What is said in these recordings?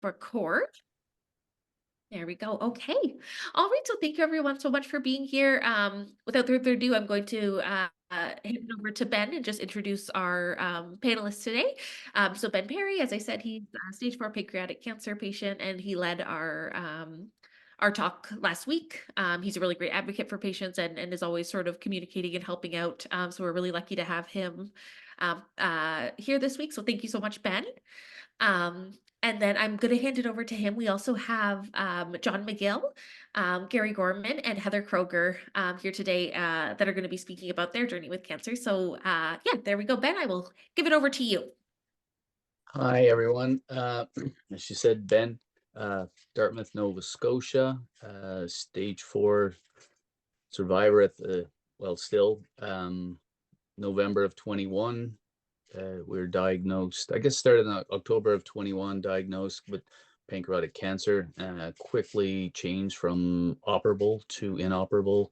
Record. There we go. Okay. All right. So thank you everyone so much for being here. Without further ado, I'm going to hand it over to Ben and just introduce our panelists today. So Ben Perry, as I said, he's a stage 4 pancreatic cancer patient, and he led our talk last week. He's a really great advocate for patients and is always sort of communicating and helping out. So we're really lucky to have him here this week. So thank you so much, Ben. And then I'm going to hand it over to him. We also have John Magill, Gary Gorman, and Heather Kroger here today that are going to be speaking about their journey with cancer. So yeah, there we go. Ben, I will give it over to you. Hi, everyone. As she said, Ben, Dartmouth, Nova Scotia, stage 4 survivor at still, November of 21. We were diagnosed, I guess started in October of 21, diagnosed with pancreatic cancer, quickly changed from operable to inoperable.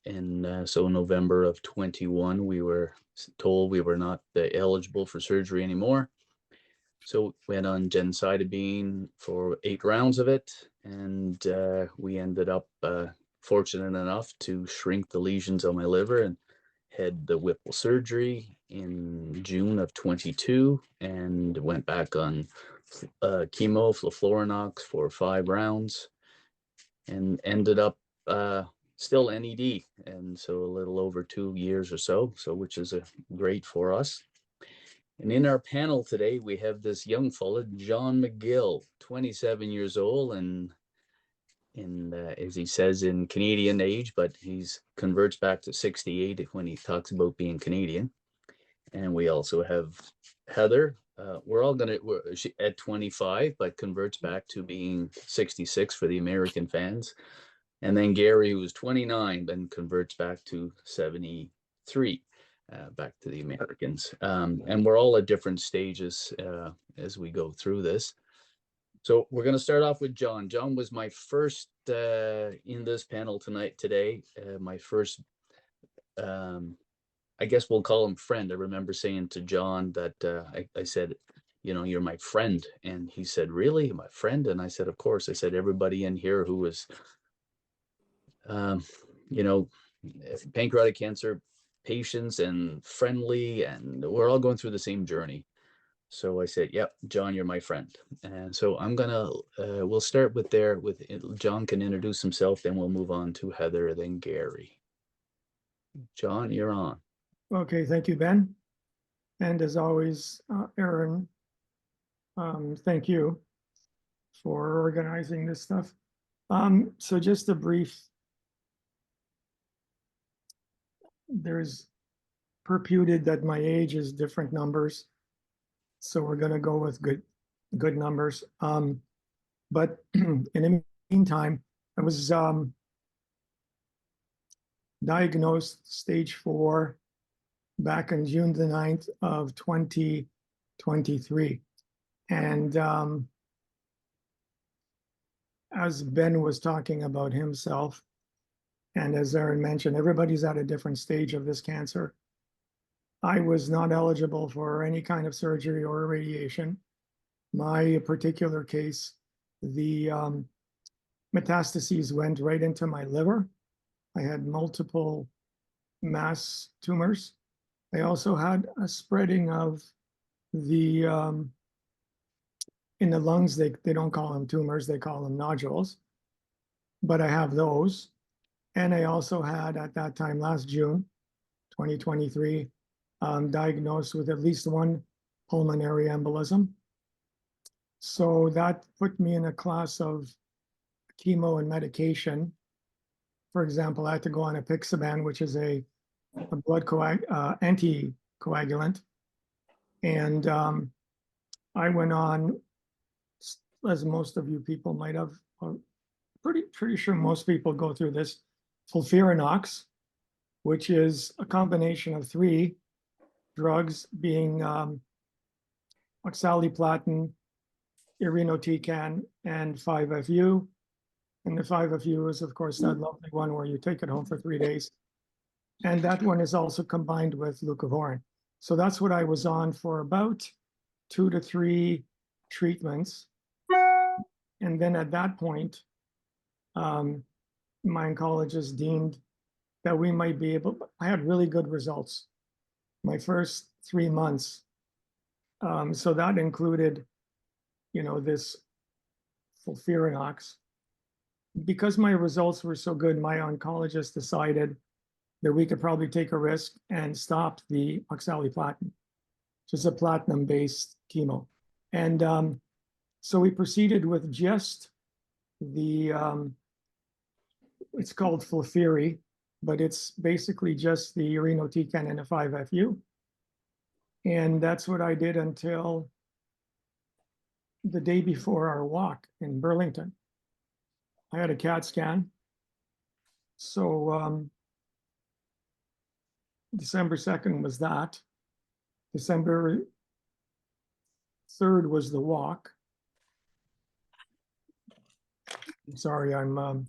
And so November of 21, we were told we were not eligible for surgery anymore. So went on gemcitabine for 8 rounds of it, and we ended up fortunate enough to shrink the lesions on my liver and had the Whipple surgery in June of 22, and went back on chemo, florfluoronox for 5 rounds, and ended up still NED, and so a little over 2 years or so, which is great for us. And in our panel today, we have this young fella, John Magill, 27 years old, and as he says, in Canadian age, but he's converts back to 68 when he talks about being Canadian. And we also have Heather. She at 25, but converts back to being 66 for the American fans. And then Gary, who's 29, then converts back to 73. Back to the Americans. And we're all at different stages as we go through this. So we're going to start off with John. John was my first in this panel today. My first, I guess we'll call him friend. I remember saying to John that I said, you're my friend. And he said, really, my friend? And I said, of course. I said, everybody in here who is, pancreatic cancer patients and friendly, and we're all going through the same journey. So I said, yep, John, you're my friend. And so we'll start with John can introduce himself, then we'll move on to Heather, then Gary. John, you're on. Okay, thank you, Ben. And as always, Aaron, thank you for organizing this stuff. So just a brief, there's perputed that my age is different numbers. So we're going to go with good numbers. But in the meantime, I was diagnosed stage 4 back on June the 9th of 2023. And as Ben was talking about himself, and as Aaron mentioned, everybody's at a different stage of this cancer. I was not eligible for any kind of surgery or radiation. My particular case, the metastases went right into my liver. I had multiple mass tumors. I also had a spreading of the, in the lungs, they don't call them tumors, they call them nodules, but I have those. And I also had, at that time, last June, 2023, diagnosed with at least one pulmonary embolism. So that put me in a class of chemo and medication. For example, I had to go on apixaban, which is a blood anticoagulant. And I went on, as most of you people might have, pretty sure most people go through this, FOLFIRINOX, which is a combination of 3 drugs, being oxaliplatin, irinotecan, and 5-FU. And the 5-FU is, of course, that lovely one where you take it home for 3 days. And that one is also combined with leucovorin. So that's what I was on for about 2 to 3 treatments. And then at that point, my oncologist deemed that we might be able, I had really good results my first 3 months. So that included, this FOLFIRINOX. Because my results were so good, my oncologist decided that we could probably take a risk and stop the oxaliplatin, which is a platinum-based chemo. And so we proceeded with just the, it's called FOLFIRI, but it's basically just the irinotecan and a 5-FU. And that's what I did until the day before our walk in Burlington. I had a CAT scan. So December 2nd was that. December 3rd was the walk. Sorry, I'm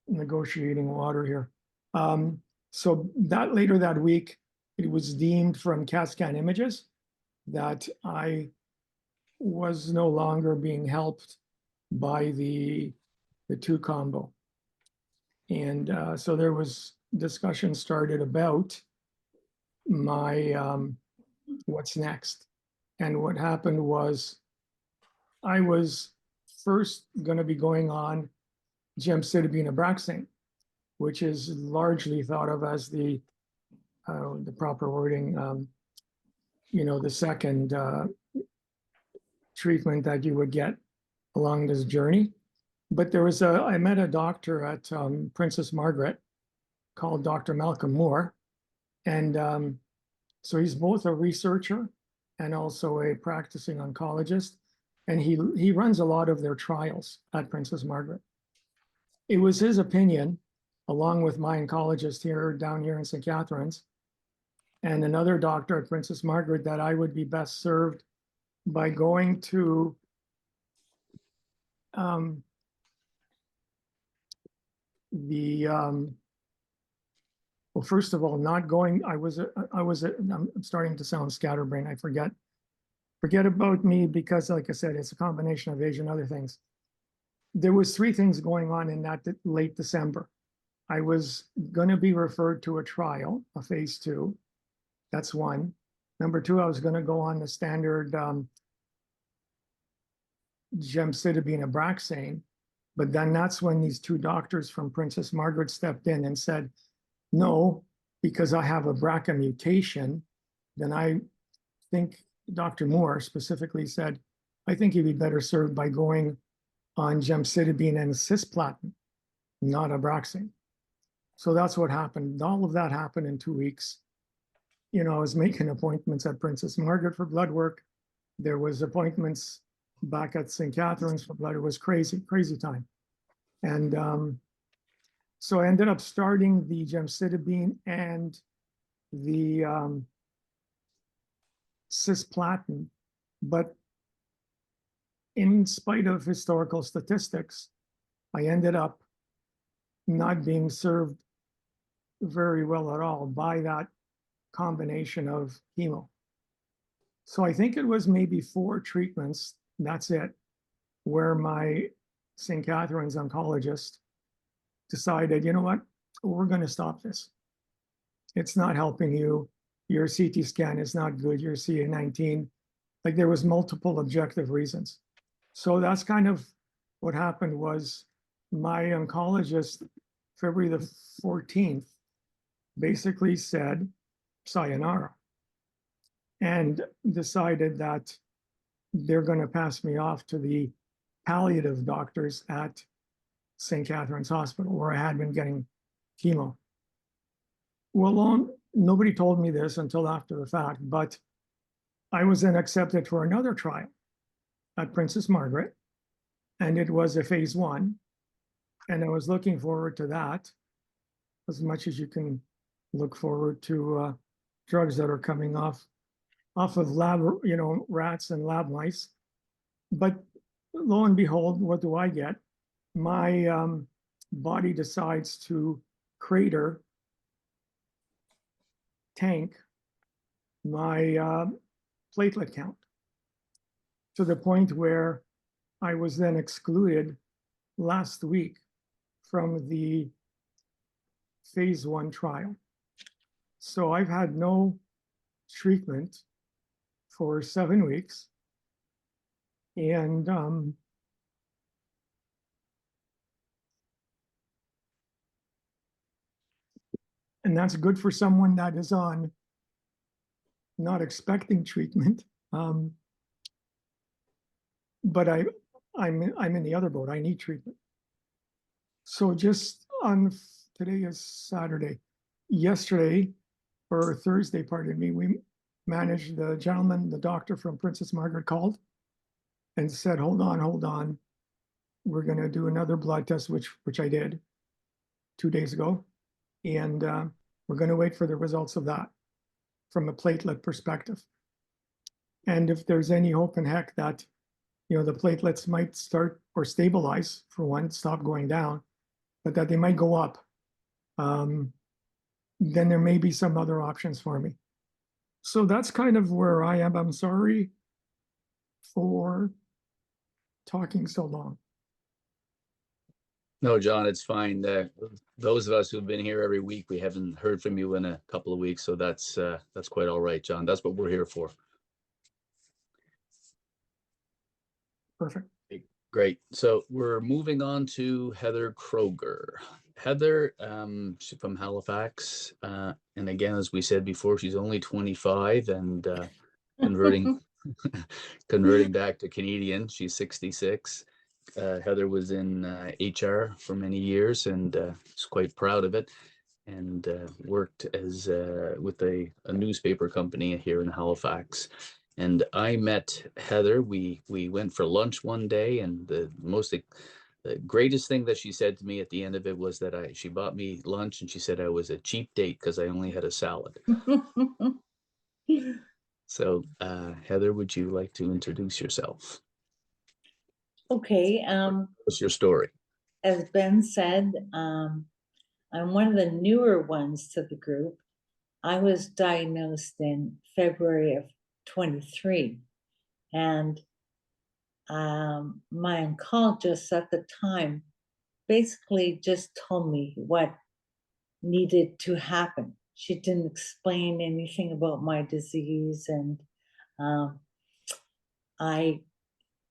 negotiating water here. So that later that week, it was deemed from CAT scan images that I was no longer being helped by the two combo. And so there was discussion started about my what's next. And what happened was I was first going to be going on gemcitabine Abraxane, which is largely thought of as the proper wording, the second treatment that you would get along this journey. But I met a doctor at Princess Margaret called Dr. Malcolm Moore. And so he's both a researcher and also a practicing oncologist. And he runs a lot of their trials at Princess Margaret. It was his opinion, along with my oncologist down here in St. Catharines, and another doctor at Princess Margaret, that I would be best served by going to I'm first of all, not going. I'm starting to sound scatterbrained. I forget about me, because, like I said, it's a combination of age and other things. There was 3 things going on in that late December. I was going to be referred to a trial, a phase 2. That's one. Number 2, I was going to go on the standard gemcitabine Abraxane. But then that's when these 2 doctors from Princess Margaret stepped in and said, no, because I have a BRCA mutation, then I think Dr. Moore specifically said, I think you'd be better served by going on gemcitabine and cisplatin, not Abraxane. So that's what happened. All of that happened in 2 weeks. I was making appointments at Princess Margaret for blood work. There was appointments back at St. Catharines for blood. It was crazy, crazy time. And so I ended up starting the gemcitabine and the cisplatin, but in spite of historical statistics, I ended up not being served very well at all by that combination of chemo. So I think it was maybe 4 treatments, that's it, where my St. Catharines oncologist decided, you know what, we're going to stop this. It's not helping you. Your CT scan is not good. Your CA19, like, there was multiple objective reasons. So that's kind of what happened. Was my oncologist, February the 14th, basically said sayonara, and decided that they're going to pass me off to the palliative doctors at St. Catharines Hospital, where I had been getting chemo. Well, nobody told me this until after the fact, but I was then accepted for another trial at Princess Margaret, and it was a phase 1, and I was looking forward to that as much as you can look forward to drugs that are coming off of lab, rats and lab mice. But lo and behold, what do I get? My body decides to crater, tank my platelet count to the point where I was then excluded last week from the phase 1 trial. So I've had no treatment for 7 weeks. And that's good for someone that is on not expecting treatment. But I'm in the other boat. I need treatment. So just on, today is Saturday. Yesterday, or Thursday, pardon me, we managed, the gentleman, the doctor from Princess Margaret called and said, hold on. We're going to do another blood test, which I did 2 days ago. And we're going to wait for the results of that from a platelet perspective. And if there's any hope in heck that, the platelets might start or stabilize, for one, stop going down, but that they might go up, then there may be some other options for me. So that's kind of where I am. I'm sorry for talking so long. No, John, it's fine. Those of us who've been here every week, we haven't heard from you in a couple of weeks, so that's quite all right, John. That's what we're here for. Perfect. Great. So we're moving on to Heather Kroger. Heather, she's from Halifax, and again, as we said before, she's only 25 and converting converting back to Canadian. She's 66. Heather was in HR for many years and is quite proud of it, and worked as with a newspaper company here in Halifax. And I met Heather. We went for lunch one day, and the greatest thing that she said to me at the end of it was that she bought me lunch, and she said I was a cheap date because I only had a salad. So, Heather, would you like to introduce yourself? Okay. What's your story? As Ben said, I'm one of the newer ones to the group. I was diagnosed in February of 23, and my oncologist at the time basically just told me what needed to happen. She didn't explain anything about my disease, and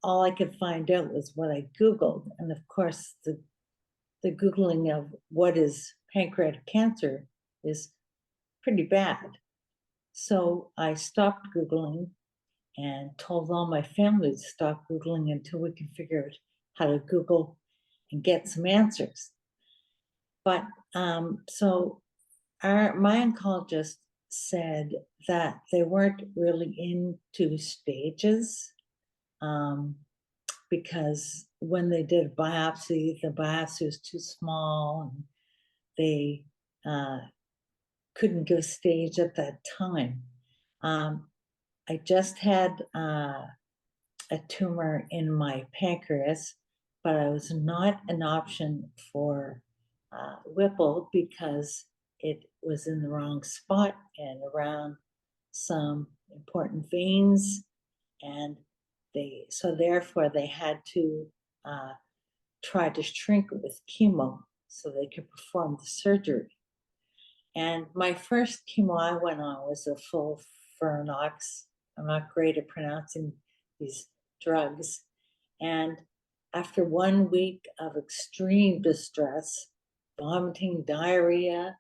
all I could find out was what I Googled. And of course, the Googling of what is pancreatic cancer is pretty bad. So I stopped Googling and told all my family to stop Googling until we can figure out how to Google and get some answers. But so my oncologist said that they weren't really into stages, because when they did a biopsy, the biopsy was too small, and they couldn't give a stage at that time. I just had a tumor in my pancreas, but I was not an option for Whipple because it was in the wrong spot and around some important veins, and so therefore they had to try to shrink it with chemo so they could perform the surgery. And my first chemo I went on was a full Fernox. I'm not great at pronouncing these drugs. And after 1 week of extreme distress, vomiting, diarrhea,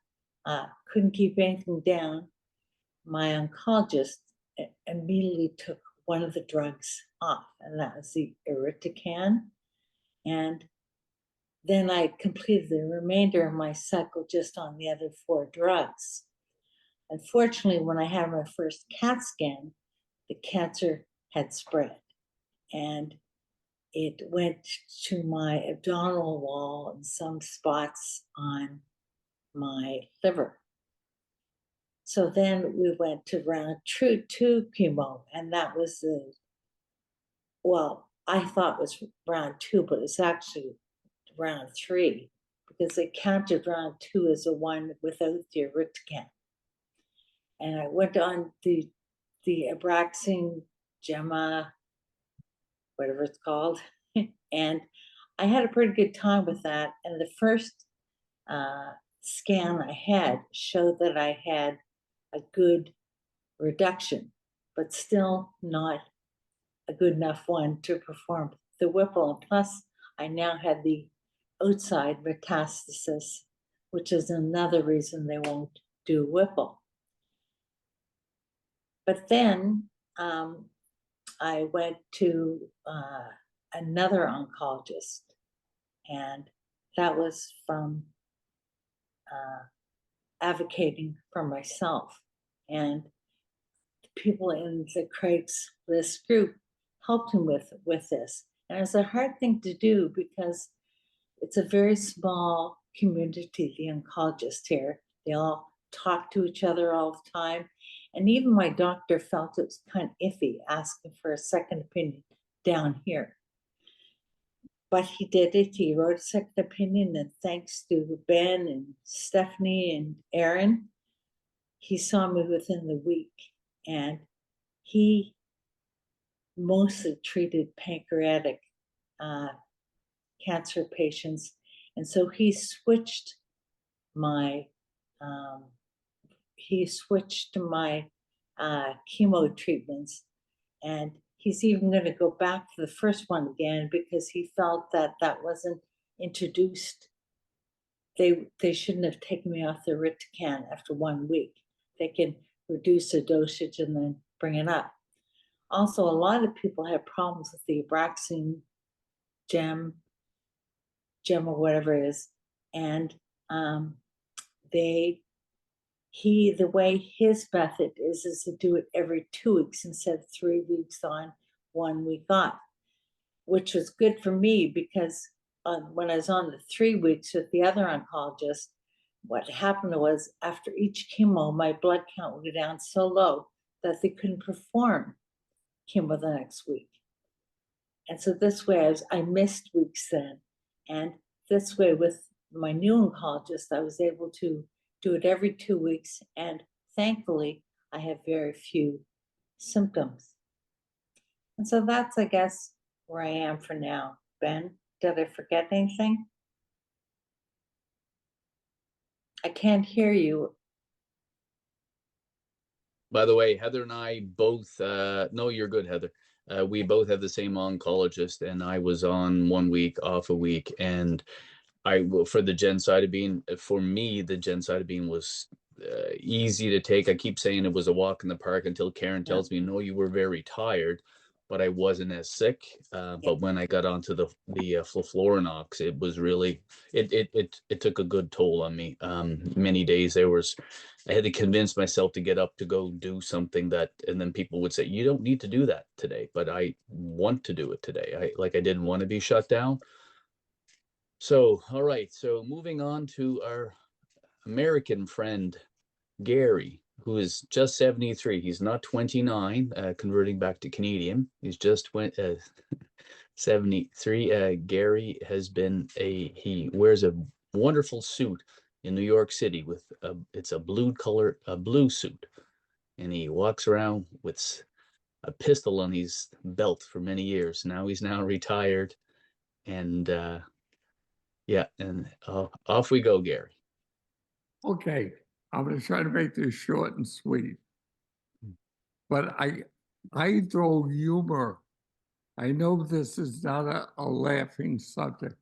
couldn't keep anything down, my oncologist immediately took one of the drugs off, and that was the irinotecan. And then I completed the remainder of my cycle just on the other 4 drugs. Unfortunately, when I had my first CAT scan, the cancer had spread, and it went to my abdominal wall and some spots on my liver. So then we went to round 2 chemo, and that was I thought was round 2, but it's actually round 3, because they counted round 2 as the one without the irinotecan. And I went on the Abraxane Gemma, whatever it's called, And I had a pretty good time with that. And the first scan I had showed that I had a good reduction, but still not a good enough one to perform the Whipple. And plus, I now had the outside metastasis, which is another reason they won't do Whipple. But then I went to another oncologist, and that was from advocating for myself. And the people in the Craigslist group helped him with this. And it's a hard thing to do because it's a very small community, the oncologists here. They all talk to each other all the time. And even my doctor felt it was kind of iffy asking for a second opinion down here. But he did it. He wrote a second opinion, and thanks to Ben and Stephanie and Aaron, he saw me within the week. And he mostly treated pancreatic cancer patients. And so he switched my chemo treatments, and he's even going to go back to the first one again because he felt that that wasn't introduced. They shouldn't have taken me off the Ritucan after 1 week. They can reduce the dosage and then bring it up. Also, a lot of people have problems with the Abraxane gem or whatever it is, and the way his method is to do it every 2 weeks instead of 3 weeks on, 1 week off, which was good for me because when I was on the 3 weeks with the other oncologist, what happened was after each chemo, my blood count would go down so low that they couldn't perform chemo the next week. And so this way I missed weeks then. And this way with my new oncologist, I was able to do it every 2 weeks. And thankfully, I have very few symptoms. And so that's, I guess, where I am for now. Ben, did I forget anything? I can't hear you. By the way, Heather and I both, no, you're good, Heather. We both have the same oncologist, and I was on 1 week, off a week. And for the gemcitabine, for me, the gemcitabine was easy to take. I keep saying it was a walk in the park until Karen tells me, no, you were very tired, but I wasn't as sick. But when I got onto the fluflorinox, it was really, it took a good toll on me. Many days I had to convince myself to get up to go do something and then people would say, you don't need to do that today, but I want to do it today. I didn't want to be shut down. So, all right. So moving on to our American friend, Gary, who is just 73. He's not 29, converting back to Canadian. He's just 73. Gary he wears a wonderful suit in New York City it's a blue suit. And he walks around with a pistol on his belt for many years. Now he's retired. And yeah, and off we go, Gary. Okay, I'm going to try to make this short and sweet. But I throw humor. I know this is not a laughing subject,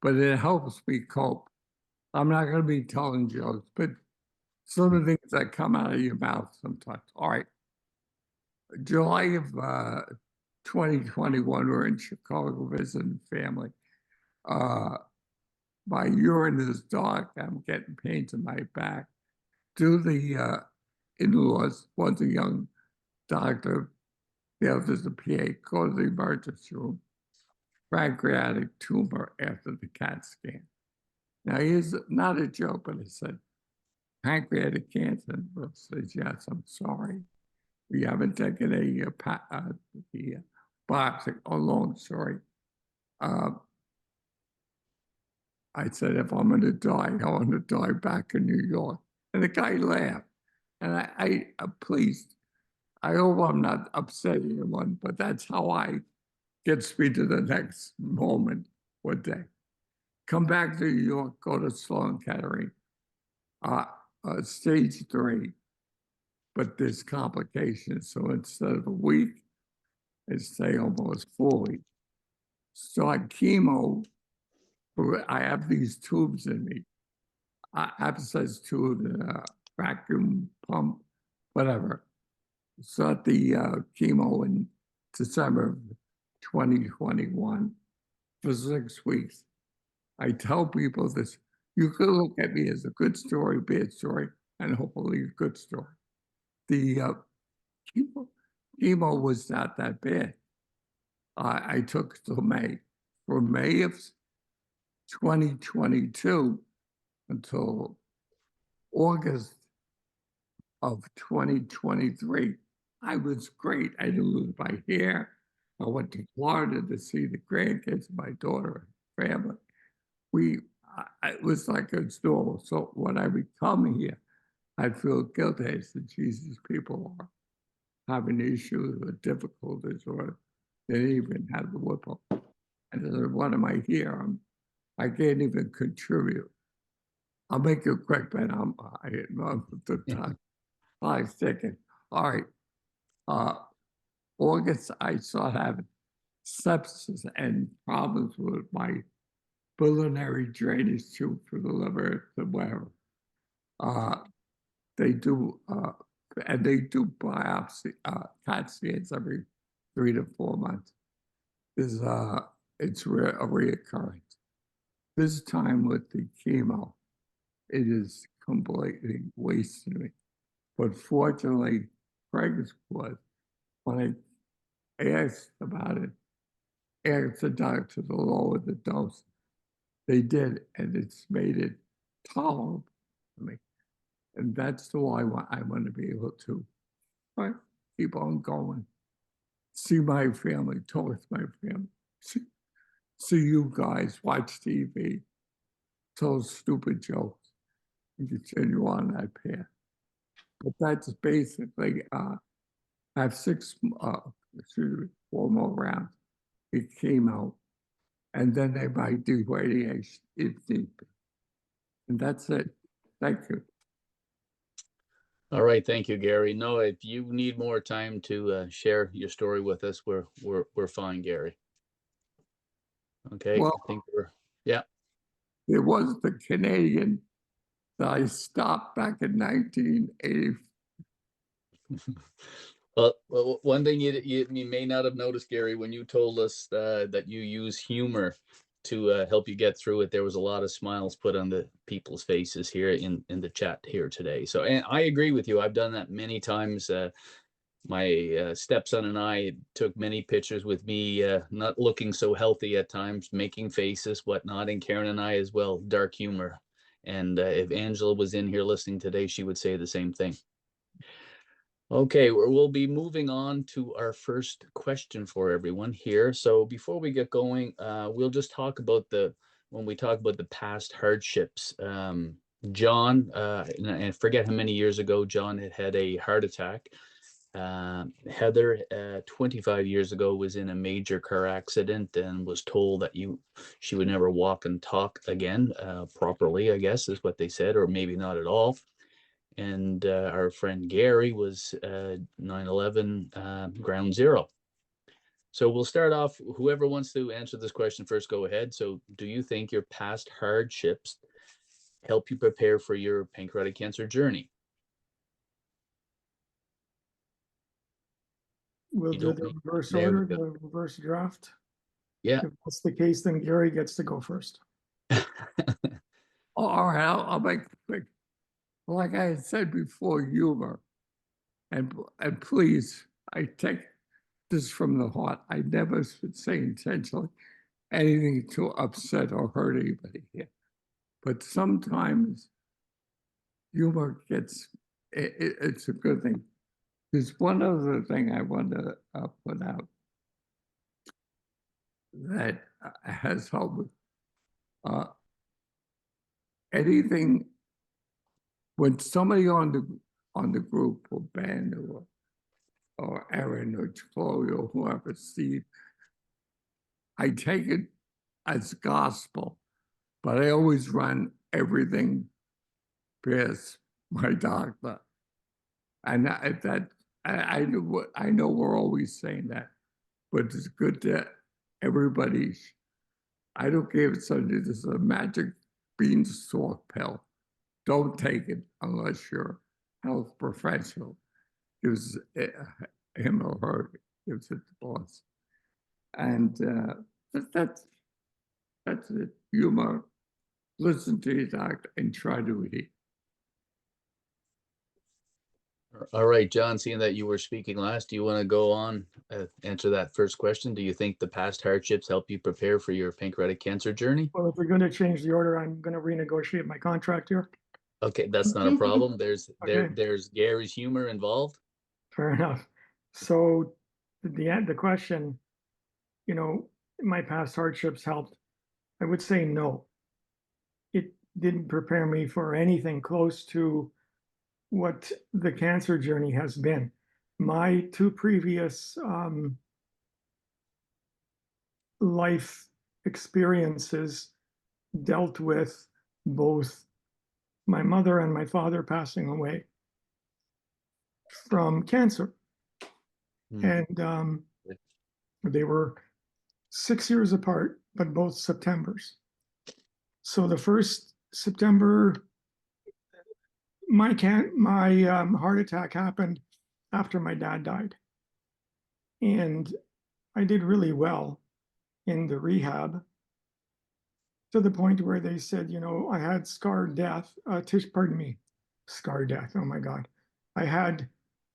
but it helps me cope. I'm not going to be telling jokes, but some of the things that come out of your mouth sometimes. All right. July of 2021, we're in Chicago visiting family. My urine is dark. I'm getting pains in my back. To the in-laws, one's a young doctor, the other's a PA, go to the emergency room. Pancreatic tumor after the CAT scan. Now, here's not a joke, but I said, pancreatic cancer. And Bill says, yes, I'm sorry. We haven't taken the biopsy. Oh, long story. I said, if I'm going to die, I want to die back in New York. And the guy laughed. And I pleased. I hope I'm not upsetting anyone, but that's how I gets me to the next moment or day. Come back to New York, go to Sloan Kettering, stage 3, but there's complications. So instead of a week, I stay almost 4 weeks. Start chemo. I have these tubes in me, abscess tube, vacuum pump, whatever. Start the chemo in December of 2021 for 6 weeks. I tell people this, you could look at me as a good story, bad story, and hopefully a good story. The chemo was not that bad. I took till May. From May of 2022 until August of 2023, I was great. I didn't lose my hair. I went to Florida to see the grandkids, my daughter and family. It was like it's normal. So when I would come here, I feel guilty. I said, Jesus, people are having issues or difficulties, or they didn't even have the whip up. And I said, what am I here? I can't even contribute. I'll make you quick, but I'm the time. 5 seconds. All right. August, I started having sepsis and problems with my biliary drainage tube for the liver to wherever. They do, and they do biopsy, CAT scans every 3 to 4 months. It's a reoccurrence. This time with the chemo, it is completely wasted me. But fortunately, Craig's was, when I asked about it, asked the doctor to lower the dose. They did, and it's made it tolerable for me. And that's why I want to be able to keep on going, see my family, talk with my family, see you guys, watch TV, tell stupid jokes, and continue on that path. But that's basically, I have 4 more rounds. It came out, and then they might do radiation if need be. And that's it. Thank you. All right, thank you, Gary. No, if you need more time to share your story with us, we're fine, Gary. Okay, Well, I think yeah. it was the Canadian that I stopped back in 1980. Well, one thing you may not have noticed, Gary, when you told us that you use humor to help you get through it, there was a lot of smiles put on the people's faces here in the chat here today. So, and I agree with you. I've done that many times. My stepson and I took many pictures with me not looking so healthy at times, making faces, whatnot, and Karen and I as well, dark humor. And if Angela was in here listening today, she would say the same thing. Okay, we'll be moving on to our first question for everyone here. So before we get going, we'll just talk about when we talk about the past hardships. John, and I forget how many years ago John had a heart attack. Heather, 25 years ago, was in a major car accident and was told that she would never walk and talk again properly, I guess is what they said, or maybe not at all. And our friend Gary was 9/11 ground zero. So we'll start off, whoever wants to answer this question first, go ahead. So do you think your past hardships help you prepare for your pancreatic cancer journey? We'll You do don't the need- reverse there we order, go. the reverse draft. Yeah. If that's the case, then Gary gets to go first. All right, I'll make it quick. Like I had said before, humor. And please, I take this from the heart. I never say intentionally anything to upset or hurt anybody here. But sometimes humor it's a good thing. There's one other thing I want to put out that has helped with anything when somebody on the group or Ben or Aaron or Chloe or whoever, Steve, I take it as gospel, but I always run everything past my doctor. And I know we're always saying that, but it's good that everybody, I don't care if somebody does a magic beanstalk pill. Don't take it unless your health professional gives him or her, gives it the boss. And that's it. Humor, listen to your doctor and try to eat. All right, John, seeing that you were speaking last, do you want to go on, answer that first question? Do you think the past hardships help you prepare for your pancreatic cancer journey? Well, if we're going to change the order, I'm going to renegotiate my contract here. Okay, that's not a problem. Okay. There's Gary's humor involved. Fair enough. So the question, my past hardships helped. I would say no. It didn't prepare me for anything close to what the cancer journey has been. My two previous life experiences dealt with both my mother and my father passing away from cancer. And they were 6 years apart, but both Septembers. So the first September, my heart attack happened after my dad died. And I did really well in the rehab to the point where they said, I had scar death, scar death. Oh my God. I had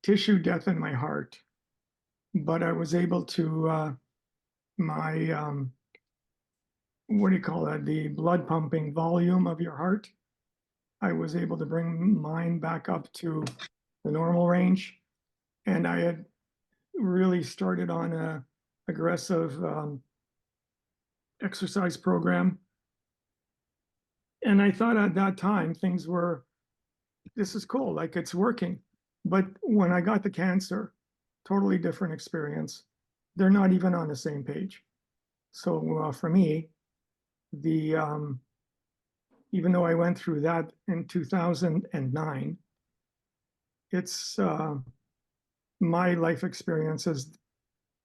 tissue death in my heart, but I was able to, what do you call that? The blood pumping volume of your heart. I was able to bring mine back up to the normal range. And I had really started on a aggressive exercise program. And I thought at that time this is cool, like it's working. But when I got the cancer, totally different experience. They're not even on the same page. So for me, even though I went through that in 2009, it's my life experiences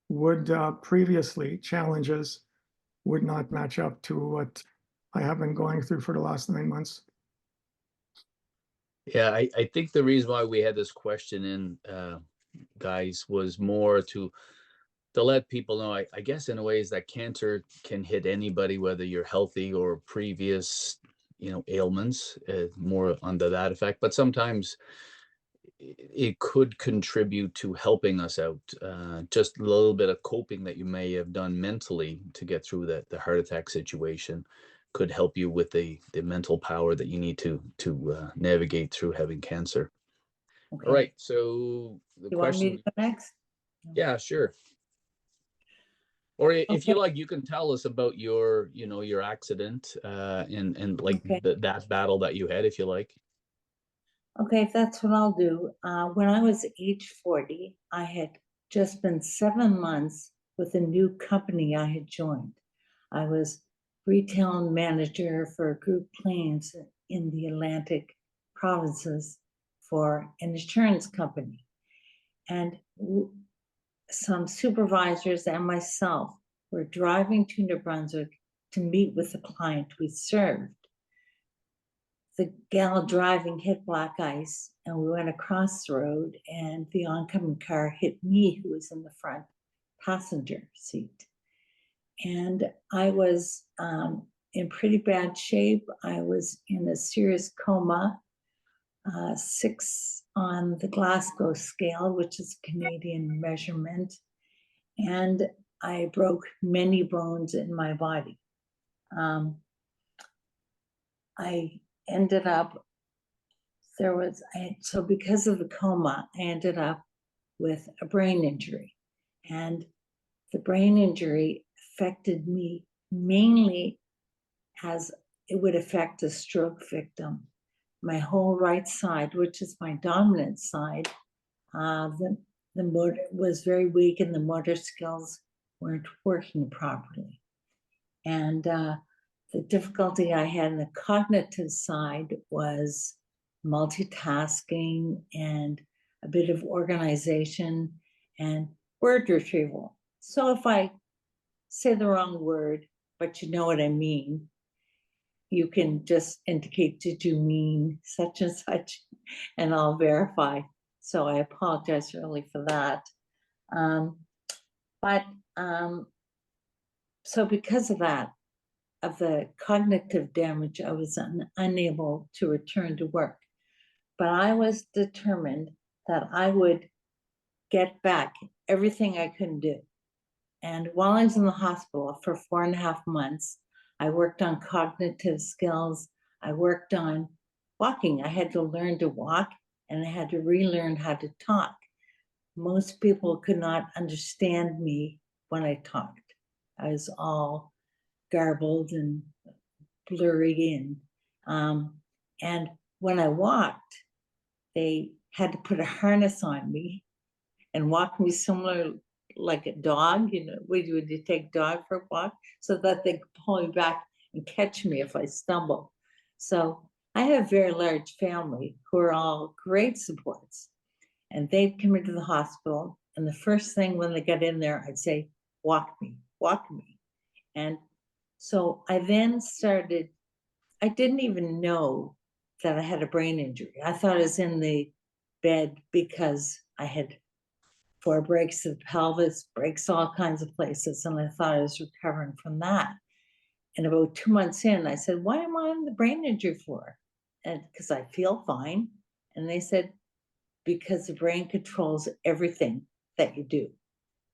would previously challenges would not match up to what I have been going through for the last 9 months. Yeah, I think the reason why we had this question in, guys, was more to let people know, I guess in a way, is that cancer can hit anybody, whether you're healthy or previous, ailments, more under that effect. But sometimes it could contribute to helping us out. Just a little bit of coping that you may have done mentally to get through the heart attack situation could help you with the mental power that you need to navigate through having cancer. Okay. All right. So the You want me question, to go next? yeah, sure. Or if Okay. you like, you can tell us about your, your accident, and like Okay. that battle that you had, if you like. Okay, that's what I'll do. When I was age 40, I had just been 7 months with a new company I had joined. I was retail manager for group planes in the Atlantic provinces for an insurance company. And some supervisors and myself were driving to New Brunswick to meet with the client we served. The gal driving hit black ice, and we went across the road, and the oncoming car hit me, who was in the front passenger seat. And I was in pretty bad shape. I was in a serious coma, 6 on the Glasgow scale, which is a Canadian measurement. And I broke many bones in my body. I ended up, so because of the coma, I ended up with a brain injury. And the brain injury affected me mainly as it would affect a stroke victim. My whole right side, which is my dominant side, the motor was very weak and the motor skills weren't working properly. And the difficulty I had in the cognitive side was multitasking and a bit of organization and word retrieval. So if I say the wrong word, but you know what I mean, you can just indicate, did you mean such and such? And I'll verify. So I apologize really for that. So because of that, of the cognitive damage, I was unable to return to work. But I was determined that I would get back everything I couldn't do. And while I was in the hospital for 4.5 months, I worked on cognitive skills. I worked on walking. I had to learn to walk, and I had to relearn how to talk. Most people could not understand me when I talked. I was all garbled and blurry and when I walked, they had to put a harness on me and walk me similar like a dog, you know, would you take dog for a walk, so that they could pull me back and catch me if I stumble. So I have a very large family who are all great supports, and they'd come into the hospital, and the first thing when they got in there, I'd say, walk me, walk me. And so I then started, I didn't even know that I had a brain injury. I thought I was in the bed because I had 4 breaks of the pelvis, breaks all kinds of places, and I thought I was recovering from that. And about 2 months in, I said, why am I on the brain injury for? And because I feel fine. And they said, because the brain controls everything that you do,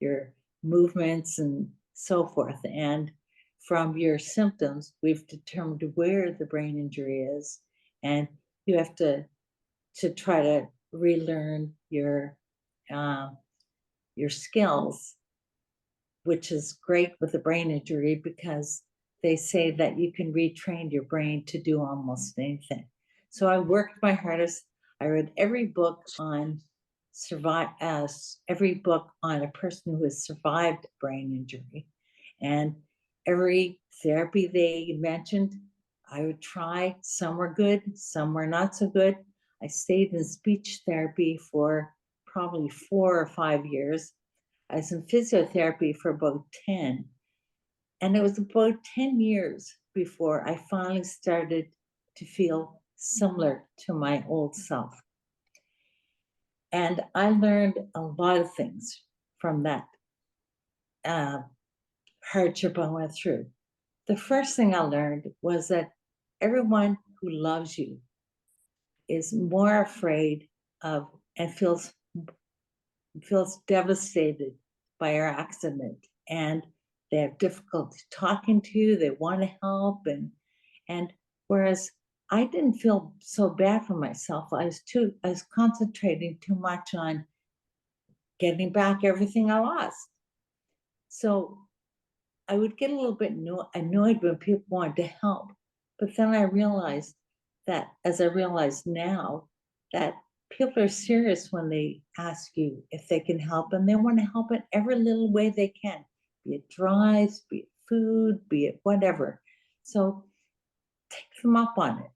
your movements and so forth. And from your symptoms, we've determined where the brain injury is, and you have to try to relearn your skills, which is great with a brain injury because they say that you can retrain your brain to do almost anything. So I worked my hardest. I read every book on every book on a person who has survived brain injury, and every therapy they mentioned, I would try. Some were good, some were not so good. I stayed in speech therapy for probably 4 or 5 years. I was in physiotherapy for about 10. And it was about 10 years before I finally started to feel similar to my old self. And I learned a lot of things from that hardship I went through. The first thing I learned was that everyone who loves you is more afraid of and feels devastated by your accident, and they have difficulty talking to you. They want to help, and whereas I didn't feel so bad for myself. I was concentrating too much on getting back everything I lost. So I would get a little bit annoyed when people wanted to help, but then I realized that, as I realize now, that people are serious when they ask you if they can help, and they want to help in every little way they can, be it drives, be it food, be it whatever. So take them up on it.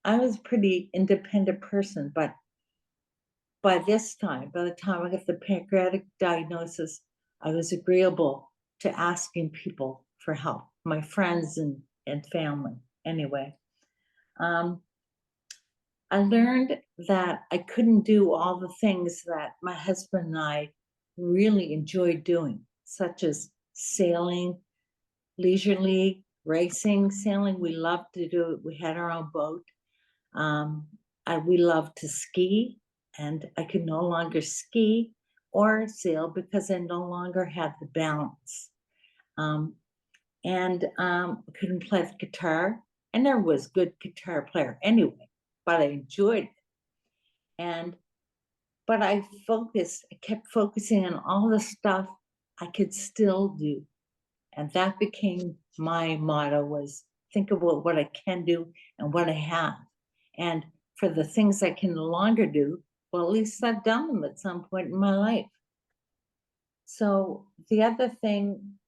I was a pretty independent person, but by the time I got the pancreatic diagnosis, I was agreeable to asking people for help, my friends and family. Anyway, I learned that I couldn't do all the things that my husband and I really enjoyed doing, such as sailing, leisurely racing, sailing. We loved to do it. We had our own boat. We loved to ski, and I could no longer ski or sail because I no longer had the balance. Couldn't play the guitar. I never was a good guitar player anyway, but I enjoyed it. But I kept focusing on all the stuff I could still do. And that became my motto, was think about what I can do and what I have. And for the things I can no longer do, well, at least I've done them at some point in my life. So the other thing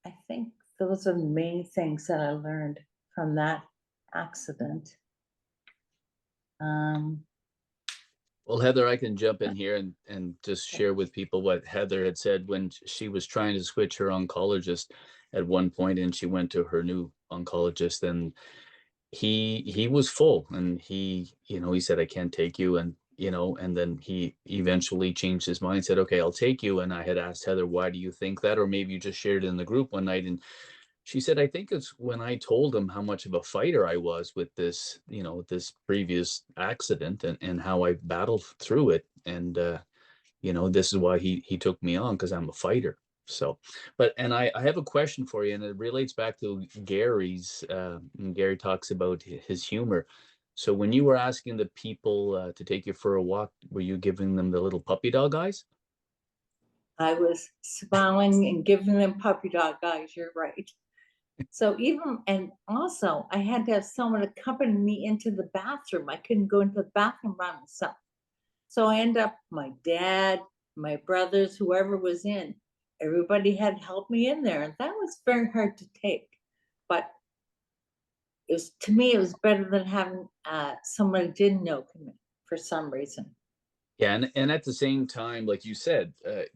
I think those are the main things that I learned from that accident. Well, Heather, I can jump in here and just share with people what Heather had said when she was trying to switch her oncologist at one point, and she went to her new oncologist, and he was full, and he said, I can't take you, and and then he eventually changed his mind, said, okay, I'll take you. And I had asked Heather, why do you think that? Or maybe you just shared it in the group one night, and she said, I think it's when I told him how much of a fighter I was with this, this previous accident, and how I battled through it. And, this is why he took me on, because I'm a fighter. So, and I have a question for you, and it relates back to Gary's. Gary talks about his humor. So when you were asking the people to take you for a walk, were you giving them the little puppy dog eyes? I was smiling and giving them puppy dog eyes, you're right. So and also I had to have someone accompany me into the bathroom. I couldn't go into the bathroom by myself. So I ended up, my dad, my brothers, whoever was in, everybody had helped me in there. And that was very hard to take. But to me, it was better than having someone I didn't know come in for some reason. Yeah, and at the same time, like you said,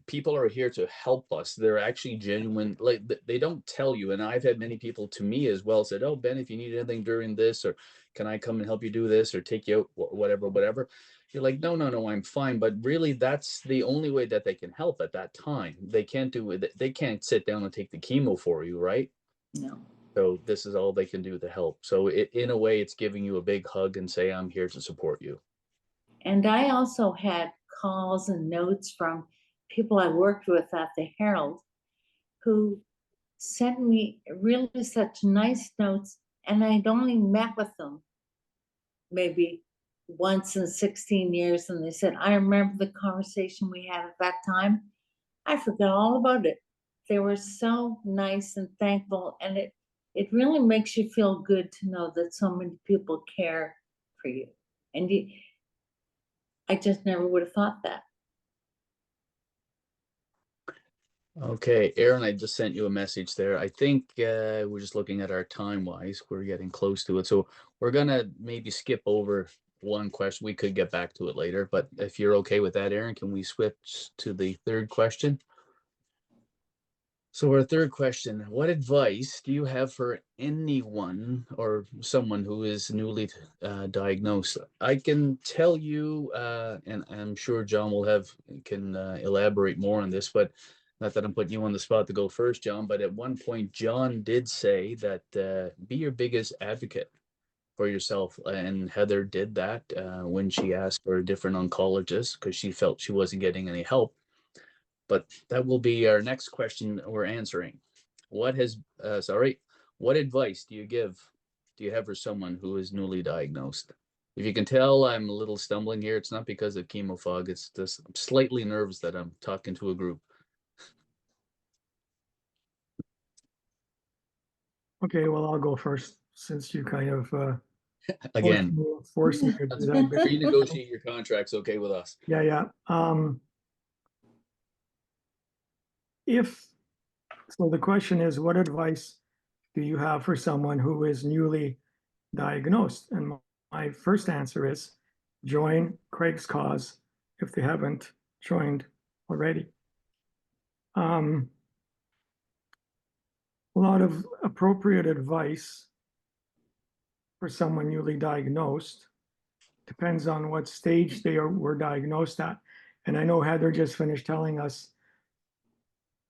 people are here to help us. They're actually genuine. Like they don't tell you. And I've had many people to me as well said, "Oh, Ben, if you need anything during this, or can I come and help you do this, or take you out, whatever." You're like, no, I'm fine. But really, that's the only way that they can help at that time. They can't do it. They can't sit down and take the chemo for you, right? No. So this is all they can do to help. So in a way, it's giving you a big hug and say, "I'm here to support you." And I also had calls and notes from people I worked with at the Herald who sent me really such nice notes. And I'd only met with them maybe once in 16 years. And they said, I remember the conversation we had at that time. I forgot all about it. They were so nice and thankful. And it really makes you feel good to know that so many people care for you. And I just never would have thought that. Okay, Aaron, I just sent you a message there. I think we're just looking at our time wise. We're getting close to it. So we're gonna maybe skip over one question. We could get back to it later, but if you're okay with that, Aaron, can we switch to the third question? So our third question, what advice do you have for anyone or someone who is newly diagnosed? I can tell you, and I'm sure John can elaborate more on this, but not that I'm putting you on the spot to go first, John, but at one point, John did say that be your biggest advocate for yourself. And Heather did that when she asked for a different oncologist because she felt she wasn't getting any help. But that will be our next question we're answering. What advice do you have for someone who is newly diagnosed? If you can tell, I'm a little stumbling here. It's not because of chemo fog. It's just I'm slightly nervous that I'm talking to a group. Okay, well, I'll go first since you kind of Again, forced me to do that. renegotiate your contracts. Okay with us. Yeah. So the question is, what advice do you have for someone who is newly diagnosed? And my first answer is join Craig's cause if they haven't joined already. A lot of appropriate advice for someone newly diagnosed depends on what stage were diagnosed at. And I know Heather just finished telling us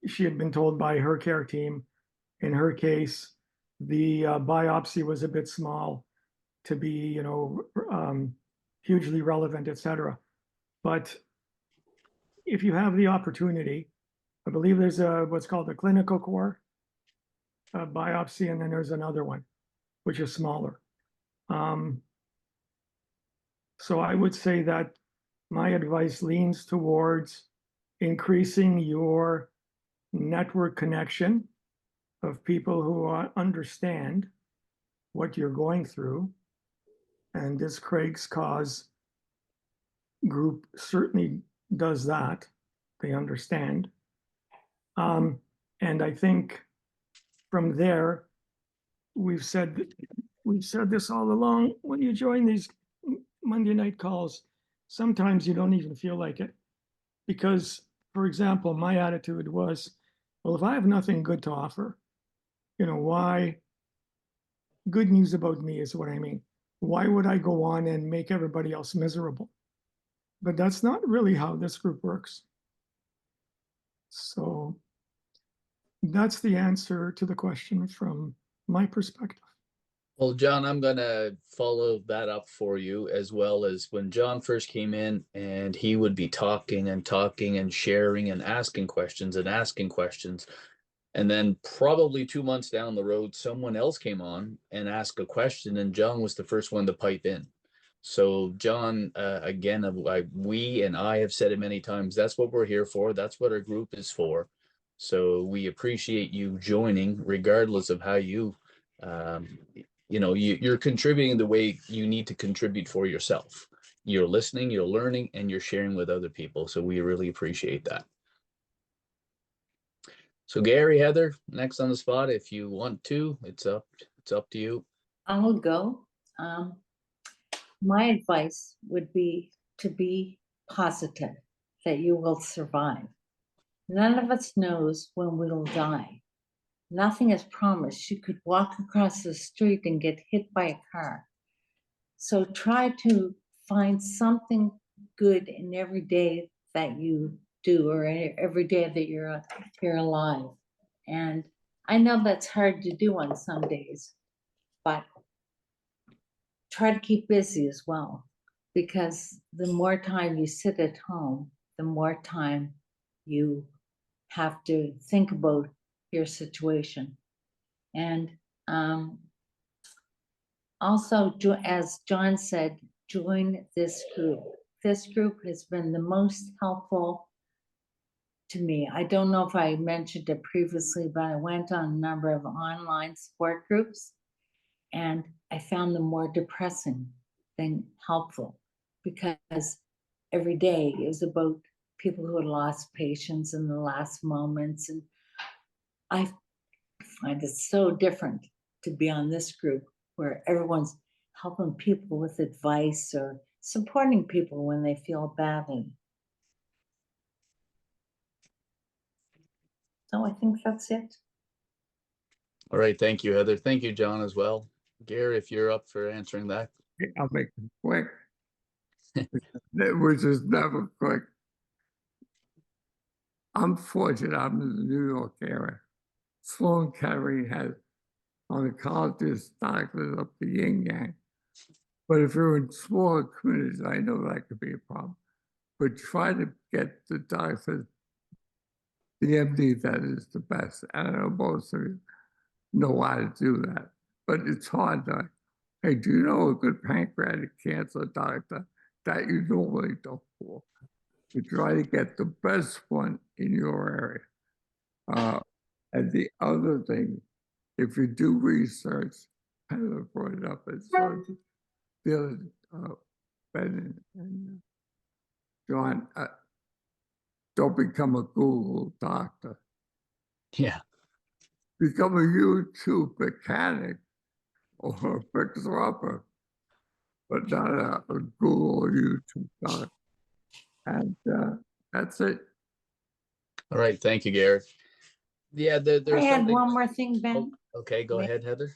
she had been told by her care team, in her case, the biopsy was a bit small to be, hugely relevant, etc. But if you have the opportunity, I believe there's what's called a clinical core biopsy, and then there's another one, which is smaller. So I would say that my advice leans towards increasing your network connection of people who understand what you're going through. And this Craig's Cause group certainly does that. They understand. And I think from there, we've said this all along, when you join these Monday night calls, sometimes you don't even feel like it. Because, for example, my attitude was, well, if I have nothing good to offer, why, good news about me is what I mean. Why would I go on and make everybody else miserable? But that's not really how this group works. So that's the answer to the question from my perspective. Well, John, I'm gonna follow that up for you, as well as when John first came in and he would be talking and talking and sharing and asking questions and asking questions. And then probably 2 months down the road, someone else came on and asked a question, and John was the first one to pipe in. So John, again, we and I have said it many times, that's what we're here for. That's what our group is for. So we appreciate you joining, regardless of how you're contributing the way you need to contribute for yourself. You're listening, you're learning, and you're sharing with other people. So we really appreciate that. So Gary, Heather, next on the spot, if you want to, it's up to you. I'll go. My advice would be to be positive that you will survive. None of us knows when we'll die. Nothing is promised. You could walk across the street and get hit by a car. So try to find something good in every day that you do, or every day that you're alive. And I know that's hard to do on some days, but try to keep busy as well, because the more time you sit at home, the more time you have to think about your situation. And also, as John said, join this group. This group has been the most helpful to me. I don't know if I mentioned it previously, but I went on a number of online support groups, and I found them more depressing than helpful, because every day is about people who had lost patients in the last moments. And I find it so different to be on this group where everyone's helping people with advice or supporting people when they feel badly. So I think that's it. All right, thank you, Heather. Thank you, John, as well. Gary, if you're up for answering that. I'll make it quick, which is never quick. I'm fortunate I'm in the New York area. Sloan Kettering has oncologists, doctors up the yin yang. But if you're in smaller communities, I know that could be a problem. But try to get the doctors, the MD that is the best. And I know most of you know how to do that. But it's hard to, hey, do you know a good pancreatic cancer doctor that you normally don't for? You try to get the best one in your area. And the other thing, if you do research, Heather brought it up, it's the other Ben and John, don't become a Google doctor. Yeah. Become a YouTube mechanic or a fixer-upper, but not a Google or YouTube doctor. And that's it. All right, thank you, Gary. Yeah, there's I had something. one more thing, Ben. Okay, go ahead, Heather.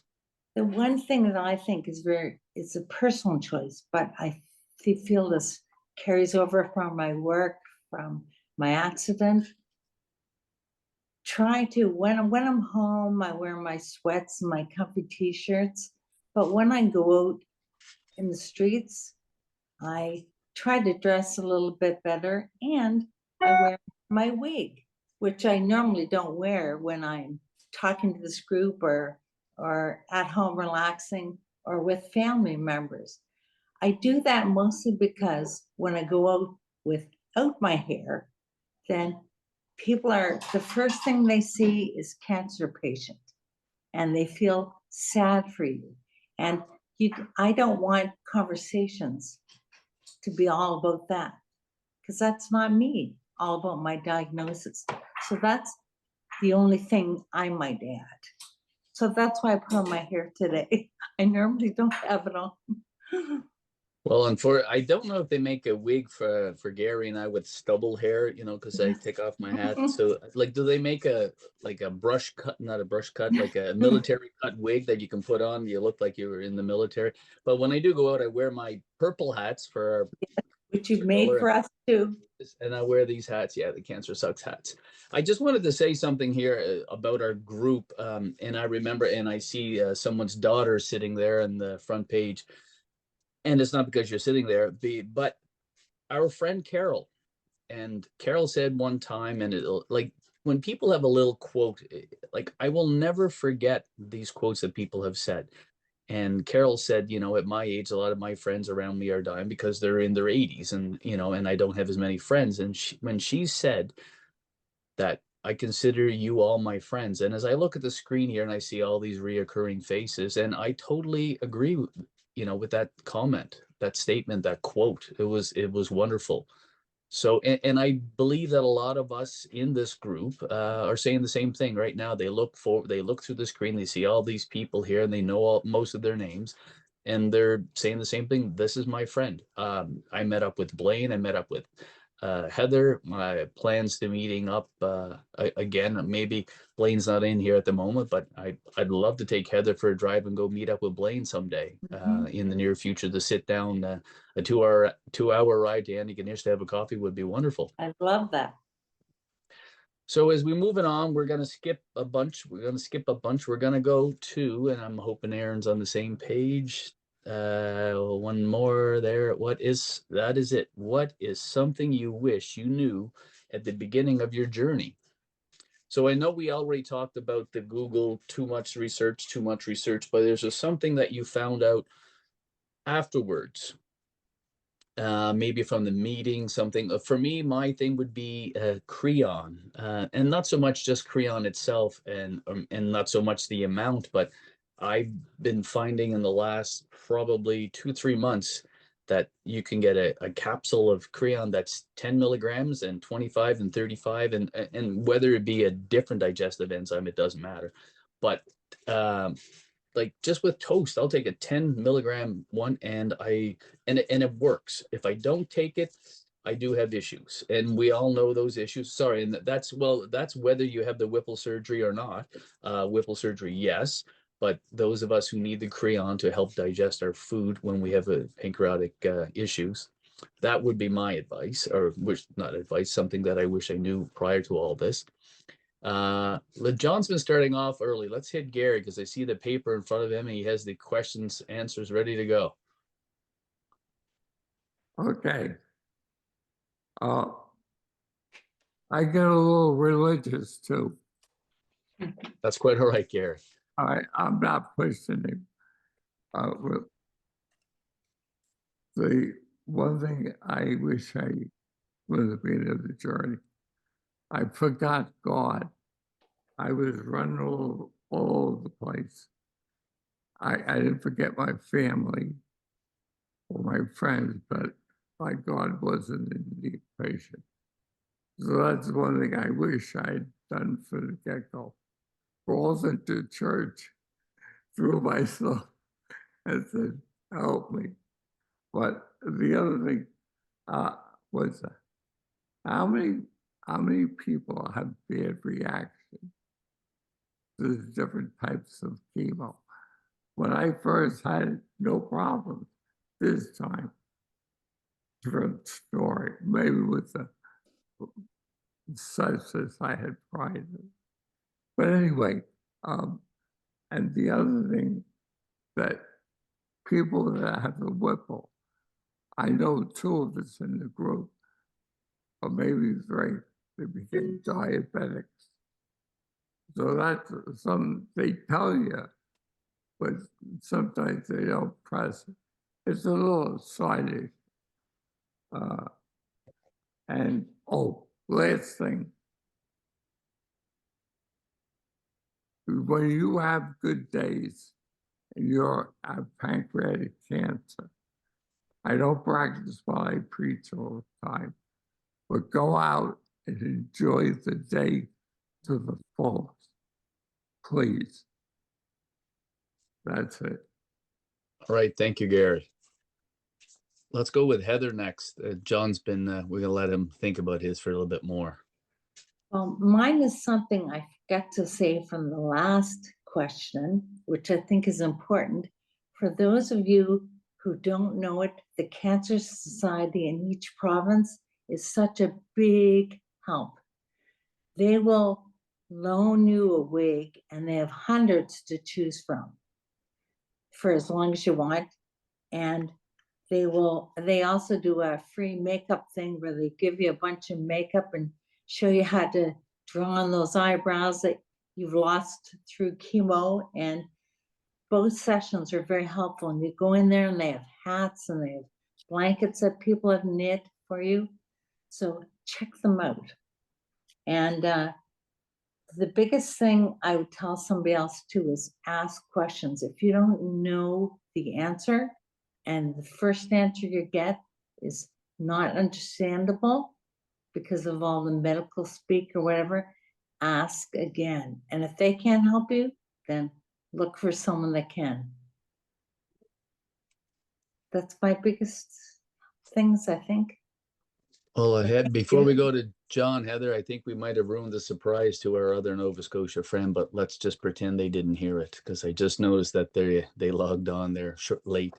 The one thing that I think is it's a personal choice, but I feel this carries over from my work, from my accident. Try to, when I'm home, I wear my sweats and my comfy t-shirts. But when I go out in the streets, I try to dress a little bit better, and I wear my wig, which I normally don't wear when I'm talking to this group or at home relaxing or with family members. I do that mostly because when I go out without my hair, then the first thing they see is cancer patient, and they feel sad for you. And I don't want conversations to be all about that, because that's not me, all about my diagnosis. So that's the only thing I might add. So that's why I put on my hair today. I normally don't have it on. Well, and I don't know if they make a wig for Gary and I with stubble hair, you know, because I take off my hat. So, like, do they make a brush cut, not a brush cut, like a military cut wig that you can put on? You look like you were in the military. But when I do go out, I wear my purple hats for Which you've made for us too. and I wear these hats. Yeah, the Cancer Sucks hats. I just wanted to say something here about our group. And I remember, and I see someone's daughter sitting there on the front page. And it's not because you're sitting there, but our friend Carol. And Carol said one time, and it'll like when people have a little quote, like I will never forget these quotes that people have said. And Carol said, you know, at my age, a lot of my friends around me are dying because they're in their 80s, and you know, and I don't have as many friends. And when she said that, I consider you all my friends. And as I look at the screen here and I see all these reoccurring faces, and I totally agree, you know, with that comment, that statement, that quote. It was wonderful. So, and I believe that a lot of us in this group are saying the same thing right now. They look through the screen, they see all these people here, and they know most of their names, and they're saying the same thing. This is my friend. I met up with Blaine. I met up with Heather. My plans to meeting up again. Maybe Blaine's not in here at the moment, but I'd love to take Heather for a drive and go meet up with Blaine someday in the near future to sit down. A 2-hour ride to Antigonish to have a coffee would be wonderful. I love that. So as we move it on, we're going to skip a bunch. We're going to go to, and I'm hoping Aaron's on the same page. One more there. That is it. What is something you wish you knew at the beginning of your journey? So I know we already talked about the Google too much research, but there's just something that you found out afterwards, maybe from the meeting, something. For me, my thing would be Creon, and not so much just Creon itself, and not so much the amount, but I've been finding in the last probably 2-3 months that you can get a capsule of Creon that's 10 milligrams and 25 and 35, and whether it be a different digestive enzyme, it doesn't matter. But like just with toast, I'll take a 10 milligram one, and it works. If I don't take it, I do have issues, and we all know those issues. Sorry, and that's whether you have the Whipple surgery or not. Whipple surgery, yes, but those of us who need the Creon to help digest our food when we have pancreatic issues, that would be my advice, or not advice, something that I wish I knew prior to all this. John's been starting off early. Let's hit Gary because I see the paper in front of him and he has the questions, answers ready to go. Okay. I get a little religious too. That's quite all right, Gary. I'm not pushing him. The one thing I wish I would have been of the journey, I forgot God. I was running all over the place. I didn't forget my family or my friends, but my God wasn't in the equation. So that's one thing I wish I'd done for the get-go. Crawls into church, threw myself, and said, help me. But the other thing was how many people have bad reactions to the different types of chemo? When I first had it, no problem. This time, different story, maybe with the substance I had tried. But anyway, and the other thing that people that have the Whipple, I know 2 of us in the group, or maybe 3, they became diabetics. So that's something they tell you, but sometimes they don't press it. It's a little side issue. And last thing, when you have good days and you have pancreatic cancer, I don't practice while I preach all the time, but go out and enjoy the day to the fullest, please. That's it. All right, thank you, Gary. Let's go with Heather next. John's been, we're gonna let him think about his for a little bit more. Well, mine is something I forgot to say from the last question, which I think is important. For those of you who don't know it, the Cancer Society in each province is such a big help. They will loan you a wig, and they have hundreds to choose from for as long as you want. And they also do a free makeup thing where they give you a bunch of makeup and show you how to draw on those eyebrows that you've lost through chemo. And both sessions are very helpful. And you go in there and they have hats and they have blankets that people have knit for you. So check them out. And the biggest thing I would tell somebody else too is ask questions. If you don't know the answer and the first answer you get is not understandable because of all the medical speak or whatever, ask again. And if they can't help you, then look for someone that can. That's my biggest things, I think. Well, ahead, before we go to John, Heather, I think we might have ruined the surprise to our other Nova Scotia friend, but let's just pretend they didn't hear it because I just noticed that they logged on there late.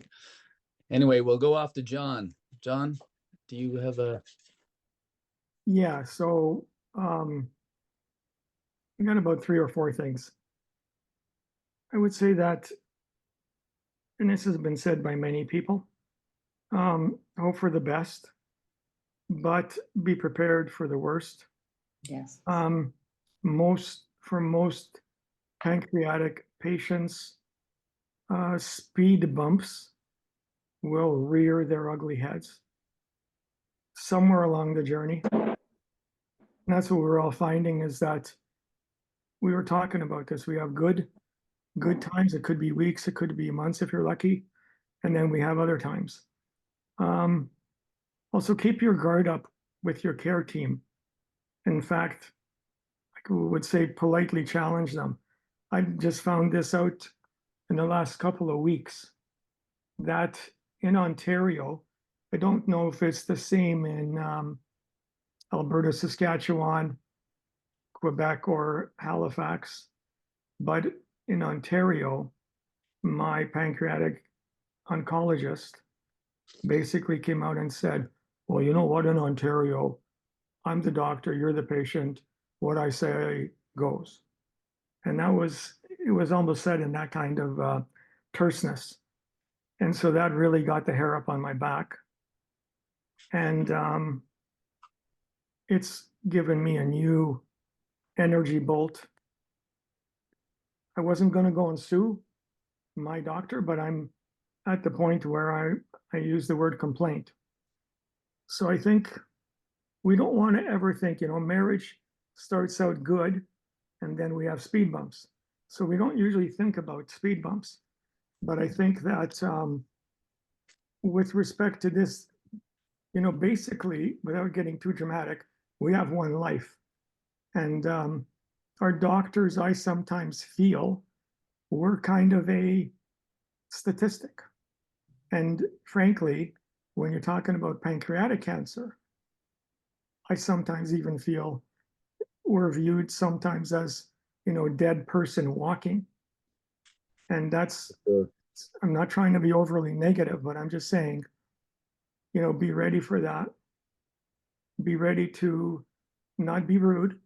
Anyway, we'll go off to John. John, do you have a? Yeah, so I got about 3 or 4 things. I would say that, and this has been said by many people, hope for the best, but be prepared for the worst. Yes. For most pancreatic patients, speed bumps will rear their ugly heads somewhere along the journey. And that's what we're all finding, is that we were talking about this. We have good times. It could be weeks, it could be months if you're lucky. And then we have other times. Also keep your guard up with your care team. In fact, I would say politely challenge them. I just found this out in the last couple of weeks that in Ontario, I don't know if it's the same in Alberta, Saskatchewan, Quebec, or Halifax, but in Ontario, my pancreatic oncologist basically came out and said, well, you know what, in Ontario, I'm the doctor, you're the patient, what I say goes. And it was almost said in that kind of terseness. And so that really got the hair up on my back. And it's given me a new energy bolt. I wasn't going to go and sue my doctor, but I'm at the point where I use the word complaint. So I think we don't want to ever think, marriage starts out good and then we have speed bumps. So we don't usually think about speed bumps. But I think that with respect to this, basically, without getting too dramatic, we have one life. And our doctors, I sometimes feel, we're kind of a statistic. And frankly, when you're talking about pancreatic cancer, I sometimes even feel we're viewed sometimes as, dead person walking. And that's, I'm not trying to be overly negative, but I'm just saying, be ready for that. Be ready to not be rude,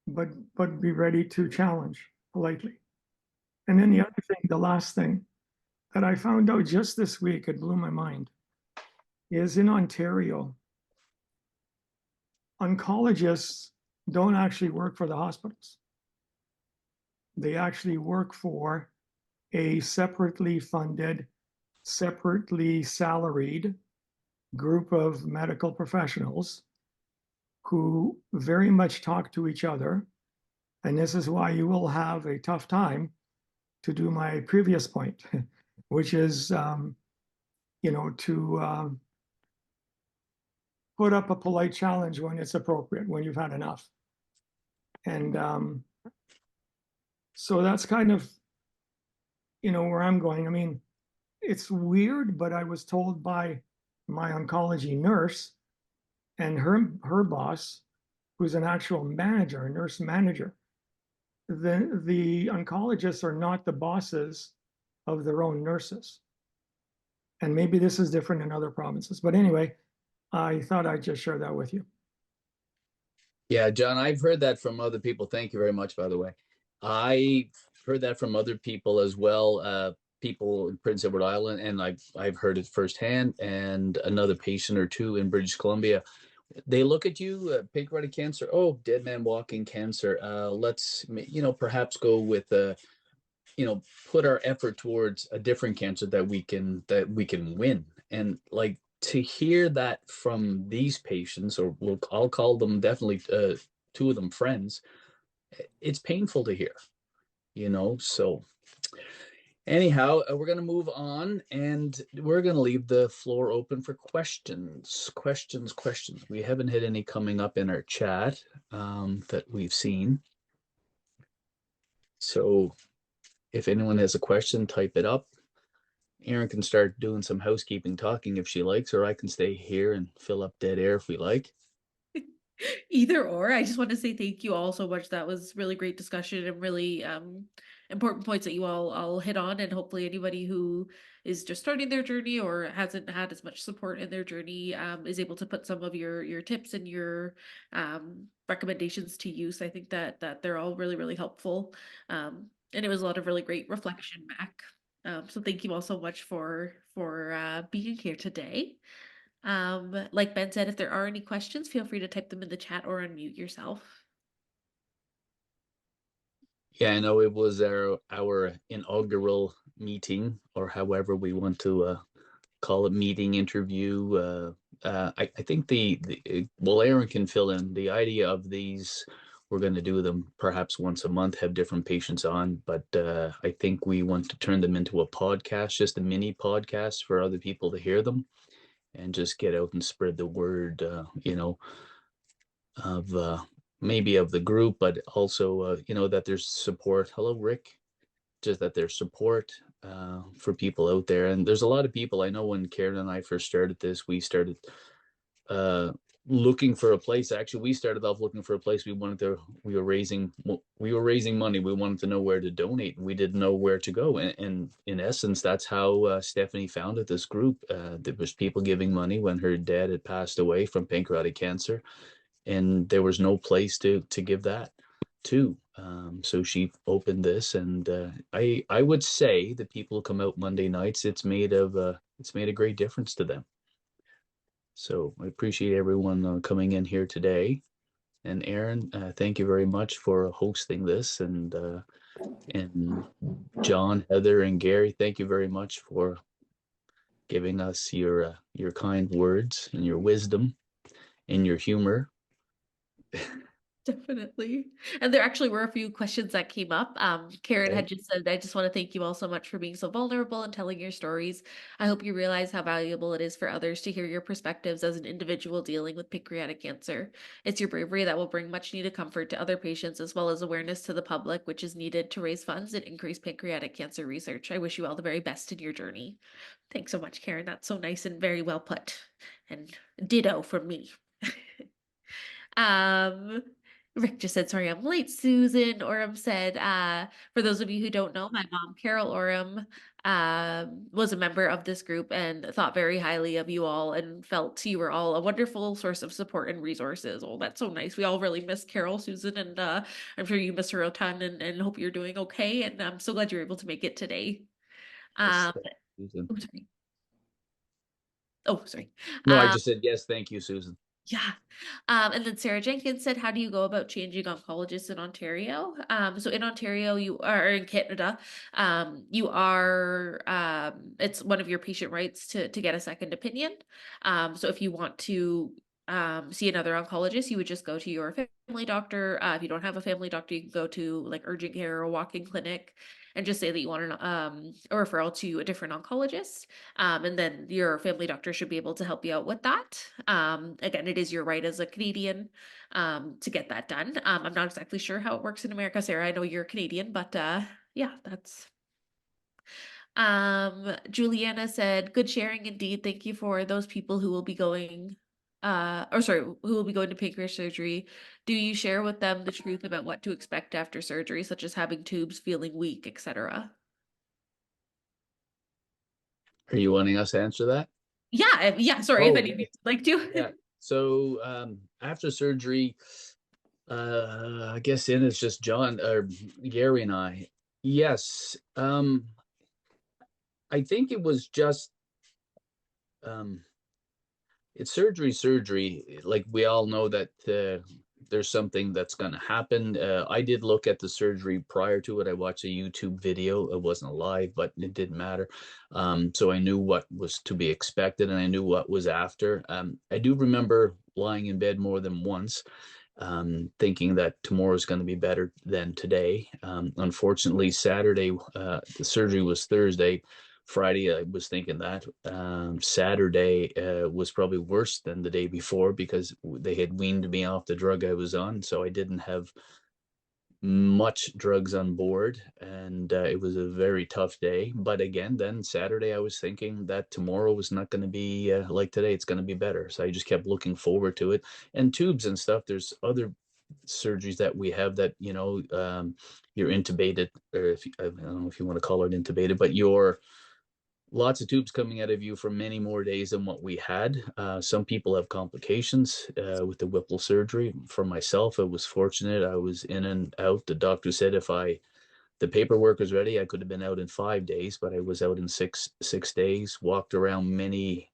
but be ready to challenge politely. And then the other thing, the last thing that I found out just this week, it blew my mind, is in Ontario, oncologists don't actually work for the hospitals. They actually work for a separately funded, separately salaried group of medical professionals who very much talk to each other. And this is why you will have a tough time to do my previous point, which is, to put up a polite challenge when it's appropriate, when you've had enough. And so that's kind of where I'm going. I mean, it's weird, but I was told by my oncology nurse and her boss, who's an actual manager, a nurse manager, the oncologists are not the bosses of their own nurses. And maybe this is different in other provinces. But anyway, I thought I'd just share that with you. Yeah, John, I've heard that from other people. Thank you very much, by the way. I heard that from other people as well. People in Prince Edward Island, and I've heard it firsthand. And another patient or two in British Columbia, they look at you, pancreatic cancer. Oh, dead man walking cancer. Let's perhaps go with put our effort towards a different cancer that we can win. And like to hear that from these patients, or I'll call them definitely two of them friends, it's painful to hear, so anyhow, we're going to move on, and we're going to leave the floor open for questions. We haven't had any coming up in our chat that we've seen, so if anyone has a question, type it up. Erin can start doing some housekeeping talking if she likes, or I can stay here and fill up dead air if we like. Either or. I just want to say thank you all so much. That was really great discussion and really important points that you all hit on. And hopefully anybody who is just starting their journey or hasn't had as much support in their journey is able to put some of your tips and your recommendations to use. I think that they're all really, really helpful. And it was a lot of really great reflection back. So thank you all so much for being here today. Like Ben said, if there are any questions, feel free to type them in the chat or unmute yourself. Yeah, I know it was our inaugural meeting, or however we want to call it, meeting, interview. I think well, Aaron can fill in the idea of these. We're going to do them perhaps once a month, have different patients on, but I think we want to turn them into a podcast, just a mini podcast for other people to hear them, and just get out and spread the word, of maybe of the group, but also, that there's support. Hello, Rick. Just that there's support for people out there. And there's a lot of people. I know when Karen and I first started this, we started looking for a place. Actually, we started off looking for a place. We were raising money. We wanted to know where to donate, and we didn't know where to go. And in essence, that's how Stephanie founded this group. There was people giving money when her dad had passed away from pancreatic cancer, and there was no place to give that to. So she opened this, and I would say the people who come out Monday nights, it's made a great difference to them. So I appreciate everyone coming in here today. And Aaron, thank you very much for hosting this, and John, Heather, and Gary, thank you very much for giving us your kind words and your wisdom and your humor. Definitely. And there actually were a few questions that came up. Karen had just said, I just want to thank you all so much for being so vulnerable and telling your stories. I hope you realize how valuable it is for others to hear your perspectives as an individual dealing with pancreatic cancer. It's your bravery that will bring much needed comfort to other patients, as well as awareness to the public, which is needed to raise funds and increase pancreatic cancer research. I wish you all the very best in your journey. Thanks so much, Karen. That's so nice and very well put. And ditto from me. Um, Rick just said, sorry, I'm late, Susan. Orem said, for those of you who don't know, my mom, Carol Orem, was a member of this group and thought very highly of you all and felt you were all a wonderful source of support and resources. Oh, that's so nice. We all really miss Carol, Susan, and I'm sure you miss her a ton, and hope you're doing okay. And I'm so glad you're able to make it today. Yes, Um, Susan. oh, sorry. Oh, sorry. No, I just said yes. Thank you, Susan. Yeah. And then Sarah Jenkins said, how do you go about changing oncologists in Ontario? So in Ontario, you are in Canada, you are, it's one of your patient rights to get a second opinion. So if you want to see another oncologist, you would just go to your family doctor. If you don't have a family doctor, you can go to like urgent care or a walk-in clinic and just say that you want a referral to a different oncologist. And then your family doctor should be able to help you out with that. Again, it is your right as a Canadian to get that done. I'm not exactly sure how it works in America, Sarah. I know you're Canadian, but yeah, that's Juliana said, good sharing indeed. Thank you for those people who will be going, or sorry, who will be going to pancreas surgery. Do you share with them the truth about what to expect after surgery, such as having tubes, feeling weak, etc.? Are you wanting us to answer that? Yeah, yeah, sorry if Oh, anyone would like to. yeah. So after surgery, I guess in it's just John or Gary and I. Yes. I think it was just um it's surgery. Like we all know that there's something that's going to happen. I did look at the surgery prior to it. I watched a YouTube video. It wasn't live, but it didn't matter. So I knew what was to be expected, and I knew what was after. I do remember lying in bed more than once, thinking that tomorrow is going to be better than today. Unfortunately, Saturday, the surgery was Thursday. Friday, I was thinking that. Saturday was probably worse than the day before because they had weaned me off the drug I was on. So I didn't have much drugs on board, and it was a very tough day. But again, then Saturday I was thinking that tomorrow was not going to be like today. It's going to be better, so I just kept looking forward to it. And tubes and stuff, there's other surgeries that we have that, you're intubated, or if I don't know if you want to call it intubated, but you're lots of tubes coming out of you for many more days than what we had. Some people have complications with the Whipple surgery. For myself, I was fortunate. I was in and out. The doctor said if the paperwork was ready, I could have been out in 5 days, but I was out in six days. Walked around many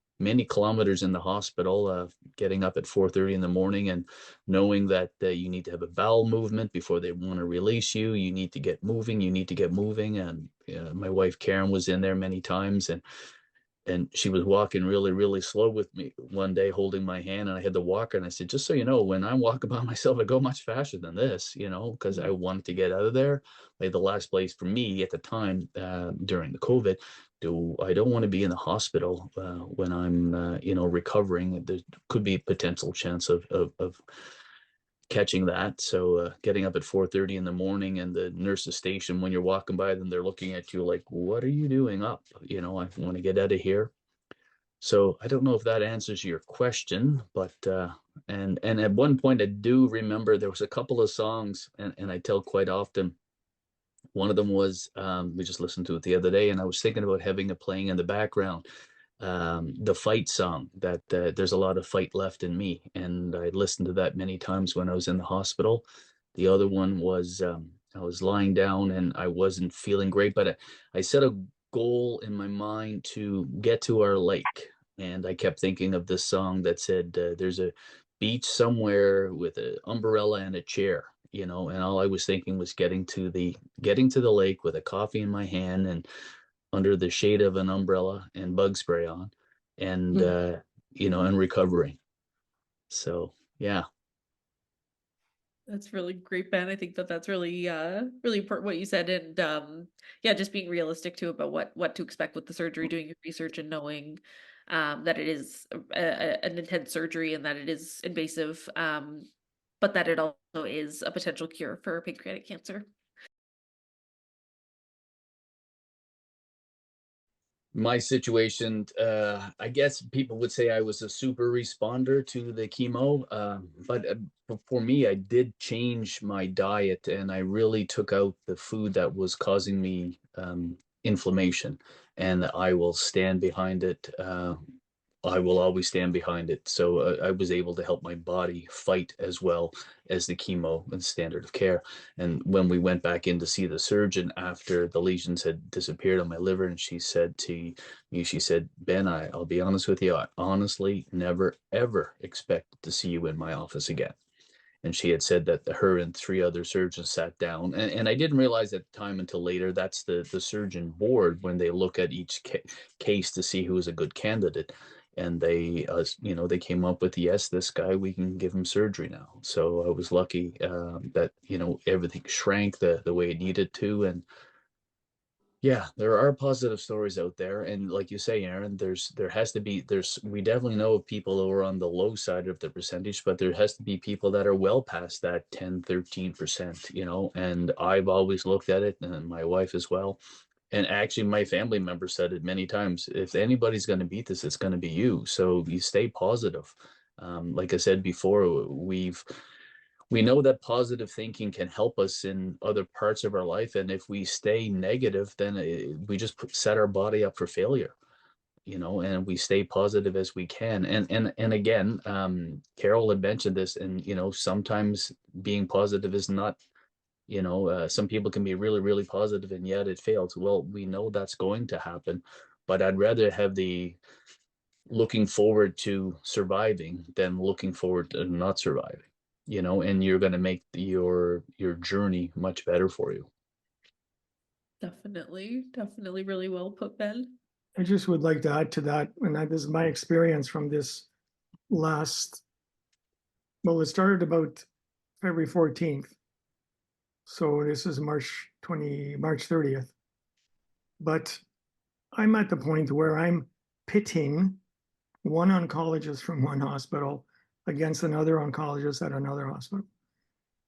kilometers in the hospital, getting up at 4:30 in the morning and knowing that you need to have a bowel movement before they want to release you. You need to get moving. You need to get moving. And my wife Karen was in there many times, and she was walking really, really slow with me one day, holding my hand, and I had the walker. And I said, just so you know, when I'm walking by myself, I go much faster than this, because I wanted to get out of there. Like the last place for me at the time during the COVID, I don't want to be in the hospital when I'm, recovering. There could be potential chance of catching that. So getting up at 4:30 in the morning, and the nurse's station, when you're walking by them, they're looking at you like, what are you doing up? I want to get out of here. So I don't know if that answers your question, but and at one point I do remember there was a couple of songs, and I tell quite often. One of them was we just listened to it the other day, and I was thinking about having it playing in the background, the fight song that there's a lot of fight left in me, and I listened to that many times when I was in the hospital. The other one was I was lying down and I wasn't feeling great, but I set a goal in my mind to get to our lake, and I kept thinking of this song that said, "There's a beach somewhere with an umbrella and a chair." And all I was thinking was getting to the lake with a coffee in my hand and under the shade of an umbrella and bug spray on, and and recovering. So yeah. That's really great, Ben. I think that that's really, really important what you said, and yeah, just being realistic too about what to expect with the surgery, doing your research, and knowing that it is an intense surgery and that it is invasive, but that it also is a potential cure for pancreatic cancer. My situation, I guess people would say I was a super responder to the chemo, but for me, I did change my diet, and I really took out the food that was causing me inflammation, and I will stand behind it. I will always stand behind it. So I was able to help my body fight as well as the chemo and standard of care. And when we went back in to see the surgeon after the lesions had disappeared on my liver, and she said to me, she said, Ben, I'll be honest with you, I honestly never, ever expected to see you in my office again. And she had said that her and three other surgeons sat down, and I didn't realize at the time until later that's the surgeon board when they look at each case to see who is a good candidate. And they came up with, yes, this guy, we can give him surgery now. So I was lucky that everything shrank the way it needed to. And yeah, there are positive stories out there, and like you say, Aaron, we definitely know of people who are on the low side of the percentage, but there has to be people that are well past that 10, 13%, and I've always looked at it, and my wife as well. And actually, my family member said it many times. If anybody's going to beat this, it's going to be you. So you stay positive. Like I said before, we know that positive thinking can help us in other parts of our life, and if we stay negative, then we just set our body up for failure. And we stay positive as we can. And again, Carol had mentioned this, and sometimes being positive is not, some people can be really, really positive and yet it fails. Well, we know that's going to happen, but I'd rather have the looking forward to surviving than looking forward to not surviving. And you're going to make your journey much better for you. Definitely, definitely really well put, Ben. I just would like to add to that, and this is my experience from this last, well, it started about February 14th. So this is March 30th. But I'm at the point where I'm pitting one oncologist from one hospital against another oncologist at another hospital.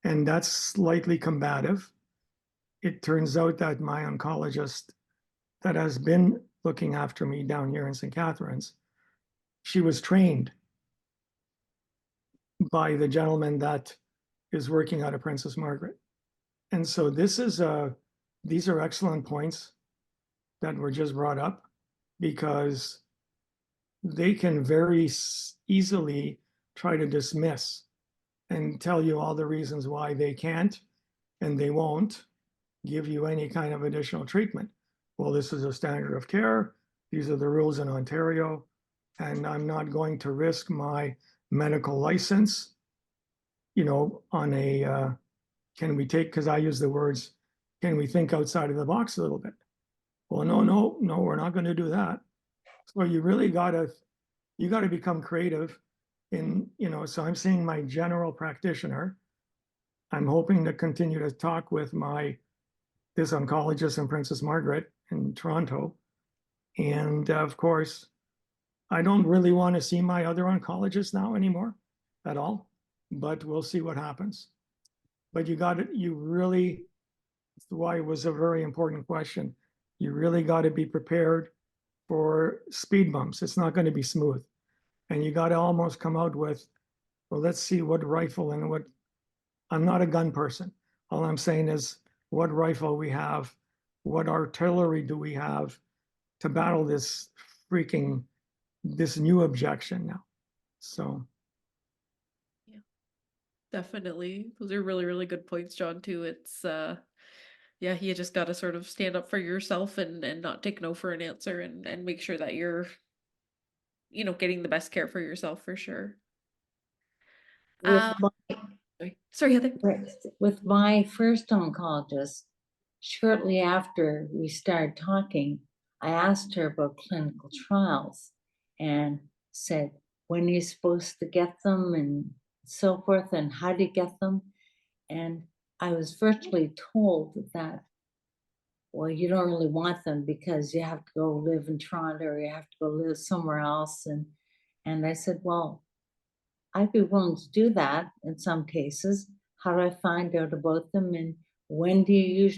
And that's slightly combative. It turns out that my oncologist that has been looking after me down here in St. Catharines, she was trained by the gentleman that is working out of Princess Margaret. And so these are excellent points that were just brought up, because they can very easily try to dismiss and tell you all the reasons why they can't and they won't give you any kind of additional treatment. Well, this is a standard of care. These are the rules in Ontario, and I'm not going to risk my medical license, on a, can we take, because I use the words, can we think outside of the box a little bit? Well, no, we're not going to do that. So you really gotta become creative so I'm seeing my general practitioner. I'm hoping to continue to talk with this oncologist in Princess Margaret in Toronto. And of course, I don't really want to see my other oncologist now anymore at all, but we'll see what happens. But that's why it was a very important question. You really got to be prepared for speed bumps. It's not going to be smooth. And you got to almost come out with, well, let's see what rifle and what, I'm not a gun person. All I'm saying is what rifle we have, what artillery do we have to battle this new objection now. So. Yeah, definitely. Those are really, really good points, John, too. It's, yeah, you just got to sort of stand up for yourself and not take no for an answer, and make sure that you're, getting the best care for yourself for sure. With my, Sorry, Heather. with my first oncologist, shortly after we started talking, I asked her about clinical trials and said, when are you supposed to get them and so forth, and how do you get them? And I was virtually told that, well, you don't really want them because you have to go live in Toronto or you have to go live somewhere else. And I said, well, I'd be willing to do that in some cases. How do I find out about them, and when do you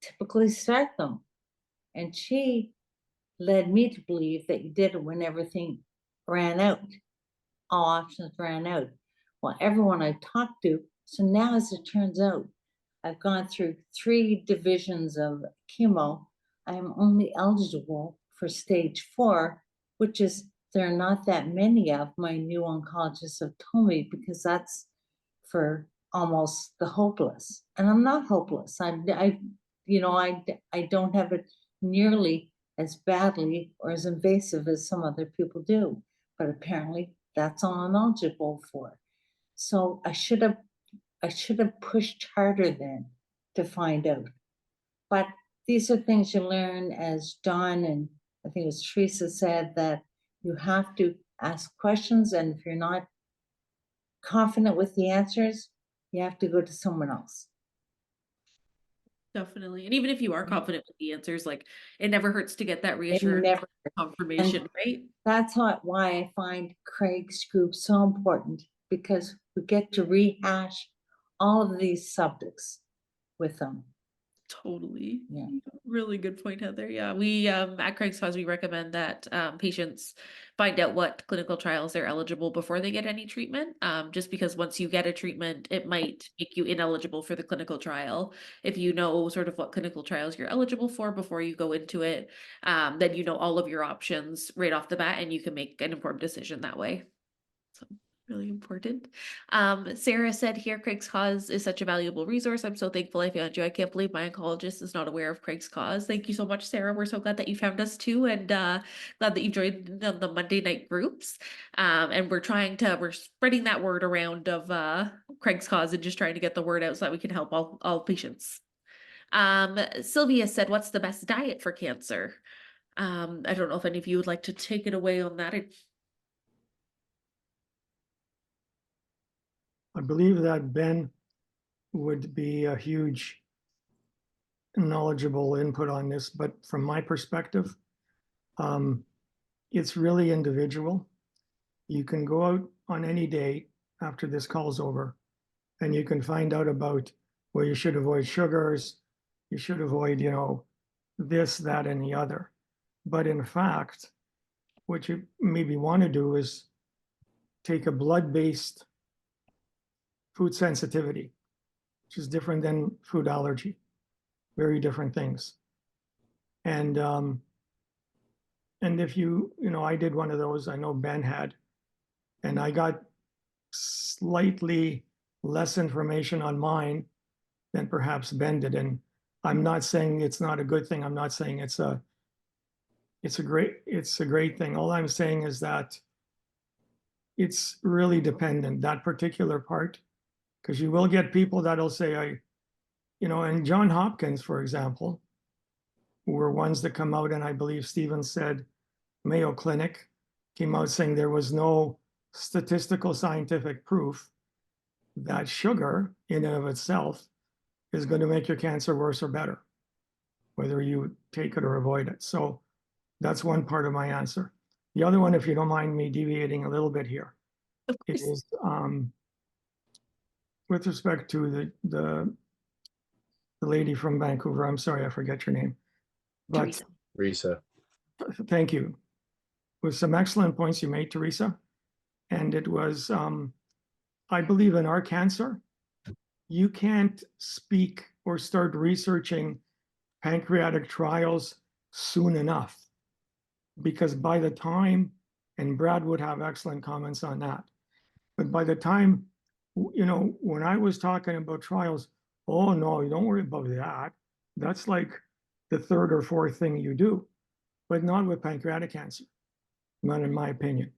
typically start them? And she led me to believe that you did it when everything ran out. All options ran out. Well, everyone I talked to, so now as it turns out, I've gone through 3 divisions of chemo. I am only eligible for stage 4, which is there are not that many of, my new oncologists have told me, because that's for almost the hopeless. And I'm not hopeless. I don't have it nearly as badly or as invasive as some other people do, but apparently that's all I'm eligible for. So I should have pushed harder then to find out. But these are things you learn, as Dawn and I think it was Teresa said, that you have to ask questions, and if you're not confident with the answers, you have to go to someone else. Definitely. And even if you are confident with the answers, like, it never hurts to get that reassurance confirmation, right? That's why I find Craig's group so important, because we get to rehash all of these subjects with them. Totally. Yeah. Really good point, Heather. Yeah, we at Craig's Cause we recommend that patients find out what clinical trials they're eligible before they get any treatment. Just because once you get a treatment, it might make you ineligible for the clinical trial. If you know sort of what clinical trials you're eligible for before you go into it, then you know all of your options right off the bat, and you can make an informed decision that way. So really important. Sarah said here, Craig's Cause is such a valuable resource. I'm so thankful I found you. I can't believe my oncologist is not aware of Craig's Cause. Thank you so much, Sarah. We're so glad that you found us too, and glad that you joined the Monday night groups. And we're spreading that word around of Craig's Cause and just trying to get the word out so that we can help all patients. Sylvia said, what's the best diet for cancer? I don't know if any of you would like to take it away on that. I believe that Ben would be a huge knowledgeable input on this, but from my perspective, it's really individual. You can go out on any day after this call's over and you can find out about, well, you should avoid sugars, you should avoid, this, that, and the other. But in fact, what you maybe want to do is take a blood-based food sensitivity, which is different than food allergy, very different things. And if I did one of those, I know Ben had, and I got slightly less information on mine than perhaps Ben did. And I'm not saying it's not a good thing. I'm not saying it's a great thing. All I'm saying is that it's really dependent, that particular part, because you will get people that'll say, and John Hopkins, for example, were ones that come out, and I believe Stephen said Mayo Clinic came out saying there was no statistical scientific proof that sugar in and of itself is going to make your cancer worse or better, whether you take it or avoid it. So that's one part of my answer. The other one, if you don't mind me deviating a little bit here, is with respect to the lady from Vancouver. I'm sorry, I forget your name. But Teresa. Thank you. With some excellent points you made, Teresa. And it was, I believe in our cancer, you can't speak or start researching pancreatic trials soon enough. Because by the time, and Brad would have excellent comments on that, but by the time, when I was talking about trials, oh no, you don't worry about that. That's like the third or fourth thing you do, but not with pancreatic cancer, not in my opinion.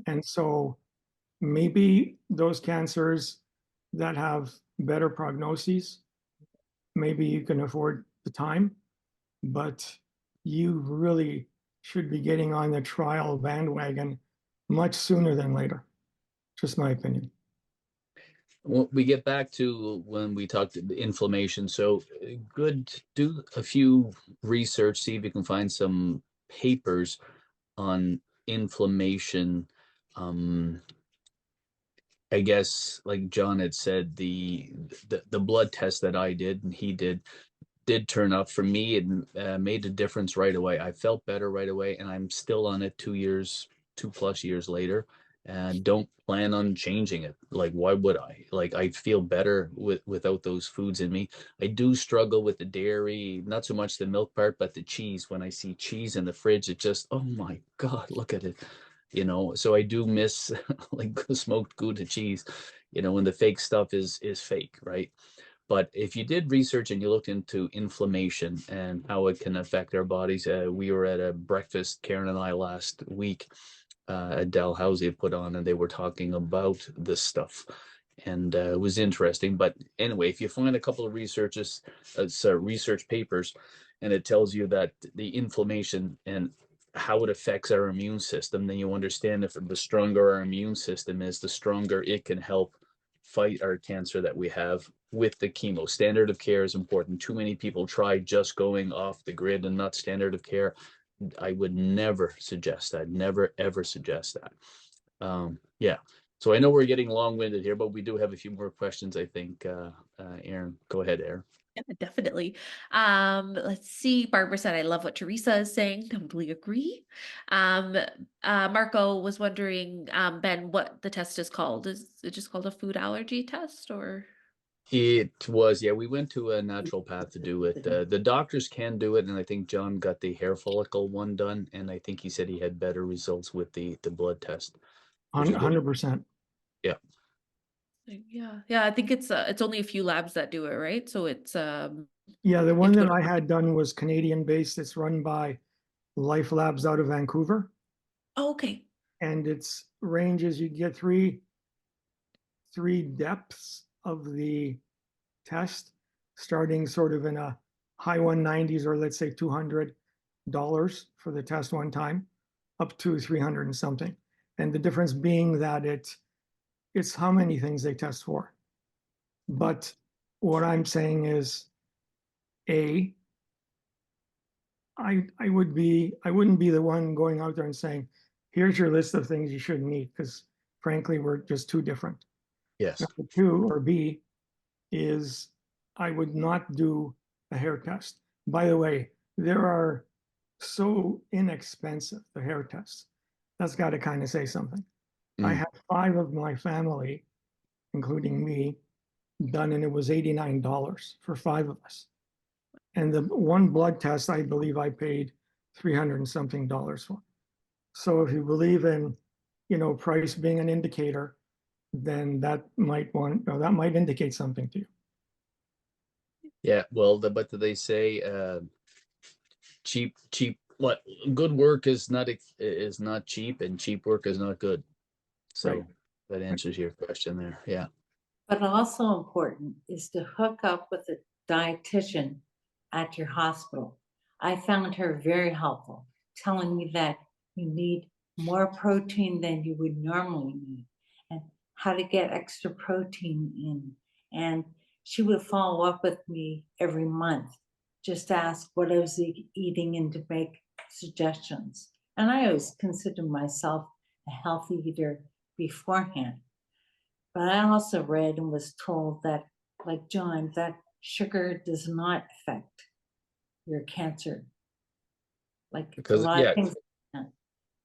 And so maybe those cancers that have better prognoses, maybe you can afford the time, but you really should be getting on the trial bandwagon much sooner than later. Just my opinion. Well, we get back to when we talked inflammation. So good, do a few research, see if you can find some papers on inflammation. I guess like John had said, the blood test that I did and he did turn up for me. It made a difference right away. I felt better right away, and I'm still on it 2+ years later, and don't plan on changing it. Like, why would I? Like, I feel better without those foods in me. I do struggle with the dairy, not so much the milk part, but the cheese. When I see cheese in the fridge, it just, oh my God, look at it. So I do miss like smoked Gouda cheese, when the fake stuff is fake, right? But if you did research and you looked into inflammation and how it can affect our bodies, we were at a breakfast, Karen and I, last week at Dalhousie put on, and they were talking about this stuff. And it was interesting. But anyway, if you find a couple of research papers, and it tells you that the inflammation and how it affects our immune system, then you understand if the stronger our immune system is, the stronger it can help fight our cancer that we have with the chemo. Standard of care is important. Too many people try just going off the grid and not standard of care. I would never suggest that. Never, ever suggest that. Yeah. So I know we're getting long-winded here, but we do have a few more questions, I think. Aaron, go ahead, Aaron. Yeah, definitely. Let's see. Barbara said, I love what Teresa is saying. Totally agree. Um, Marco was wondering, Ben, what the test is called. Is it just called a food allergy test or? It was, yeah, we went to a naturopath to do it. The doctors can do it, and I think John got the hair follicle one done, and I think he said he had better results with the blood test, which is good. 100%. Yeah. Yeah, yeah. I think it's only a few labs that do it, right? So it's Yeah, the one it's that good. I had done was Canadian based. It's run by Life Labs out of Vancouver. Oh, okay. And its ranges, you get three depths of the test, starting sort of in a high 190s, or let's say $200 for the test one time, up to 300 and something. And the difference being that it's how many things they test for. But what I'm saying is, I wouldn't be the one going out there and saying, here's your list of things you shouldn't eat, because frankly, we're just too different. Yes. Number two, or B, is I would not do a hair test. By the way, there are so inexpensive, the hair tests. That's got to kind of say something. I Mm. had 5 of my family, including me, done, and it was $89 for 5 of us. And the one blood test, I believe I paid 300 and something dollars for. So if you believe in, price being an indicator, then that might indicate something to you. Yeah, well, but they say cheap what good work is not cheap, and cheap work is not good. So Right. that answers your question there. Yeah. But also important is to hook up with a dietitian at your hospital. I found her very helpful, telling me that you need more protein than you would normally need and how to get extra protein in. And she would follow up with me every month, just ask what I was eating and to make suggestions. And I always consider myself a healthy eater beforehand. But I also read and was told that, like John, that sugar does not affect your cancer. Like a Because lot of yeah, things.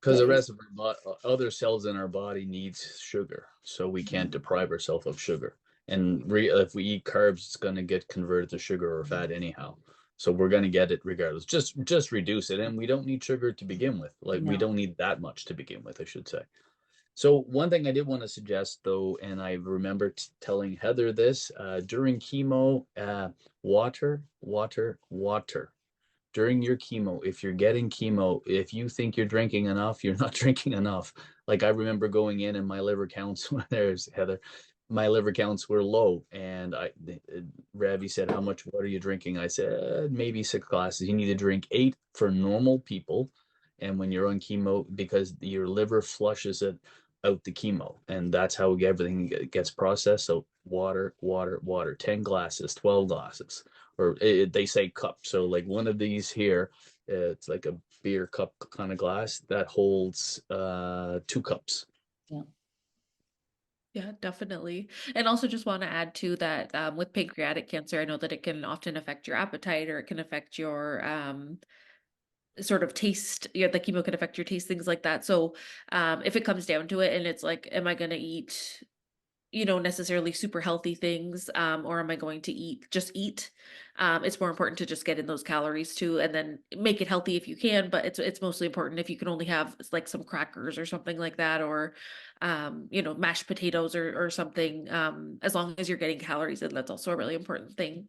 because the rest of our other cells in our body needs sugar, so we can't deprive ourselves of sugar. And if we eat carbs, it's going to get converted to sugar or fat anyhow. So we're going to get it regardless. Just reduce it, and we don't need sugar to begin with. Like we No. don't need that much to begin with, I should say. So one thing I did want to suggest, though, and I remember telling Heather this during chemo: water, water, water. During your chemo, if you're getting chemo, if you think you're drinking enough, you're not drinking enough. Like I remember going in and my liver counts, there's Heather, my liver counts were low. And Ravi said, how much water are you drinking? I said, maybe 6 glasses. You need to drink 8 for normal people. And when you're on chemo, because your liver flushes it out the chemo, and that's how everything gets processed. So water, water, water, 10 glasses, 12 glasses, or they say cup. So like one of these here, it's like a beer cup kind of glass that holds 2 cups. Yeah. Yeah, definitely. And also just want to add to that, with pancreatic cancer, I know that it can often affect your appetite, or it can affect your sort of taste. Yeah, the chemo can affect your taste, things like that. So if it comes down to it and it's like, am I going to eat, necessarily super healthy things, or am I going to eat? It's more important to just get in those calories too, and then make it healthy if you can. But it's mostly important if you can only have like some crackers or something like that, or mashed potatoes or something. As long as you're getting calories in, that's also a really important thing,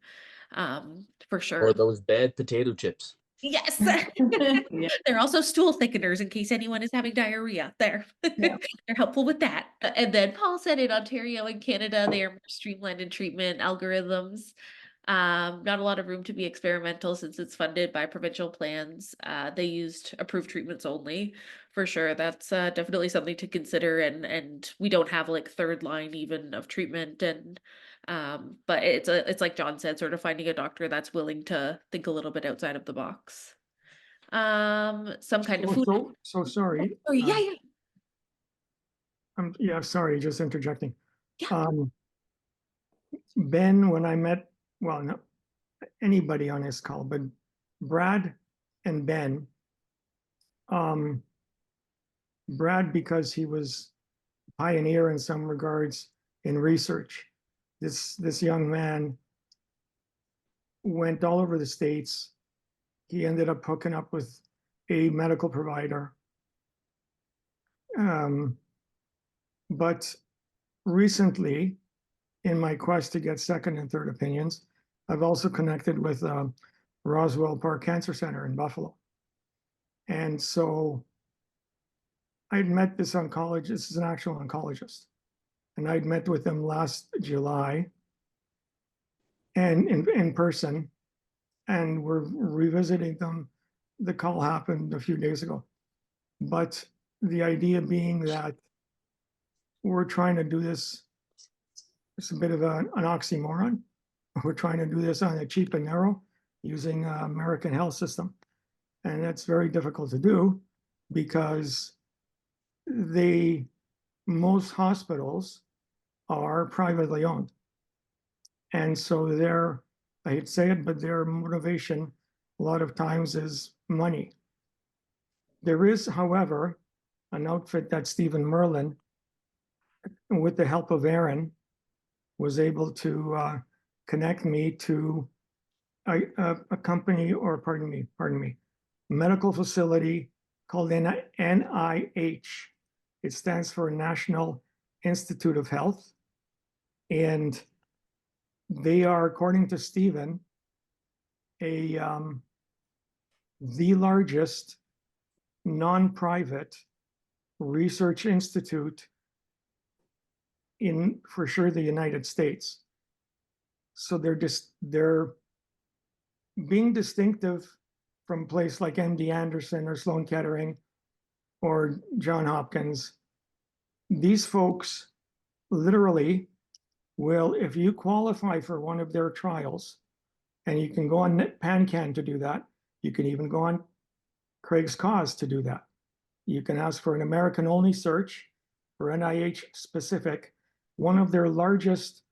for Or sure. those bad potato chips. Yes. Yeah. They're also stool thickeners in case anyone is having diarrhea. There. Yeah. They're helpful with that. And then Paul said in Ontario and Canada, they are more streamlined in treatment algorithms. Not a lot of room to be experimental since it's funded by provincial plans. They used approved treatments only, for sure. That's definitely something to consider. And we don't have like third line even of treatment. And but it's like John said, sort of finding a doctor that's willing to think a little bit outside of the box. Some kind of food. So sorry. Oh, yeah, yeah, Sorry, just interjecting. yeah. Ben, when I met, well, no, anybody on this call, but Brad and Ben. Brad, because he was pioneer in some regards in research. This young man went all over the States. He ended up hooking up with a medical provider. But recently, in my quest to get second and third opinions, I've also connected with Roswell Park Cancer Center in Buffalo. And so I'd met this oncologist, this is an actual oncologist, and I'd met with him last July and in person, and we're revisiting them. The call happened a few days ago. But the idea being that we're trying to do this, it's a bit of an oxymoron. We're trying to do this on a cheap and narrow using American health system. And that's very difficult to do because most hospitals are privately owned. And so I hate to say it, but their motivation a lot of times is money. There is, however, an outfit that Stephen Merlin, with the help of Aaron, was able to connect me to a company, or pardon me, medical facility called NIH. It stands for National Institute of Health. And they are, according to Stephen, the largest non-private research institute in, for sure, the United States. So they're being distinctive from a place like MD Anderson or Sloan Kettering or John Hopkins. These folks literally will, if you qualify for one of their trials, and you can go on PanCan to do that, you can even go on Craig's Cause to do that. You can ask for an American-only search for NIH specific. One of their largest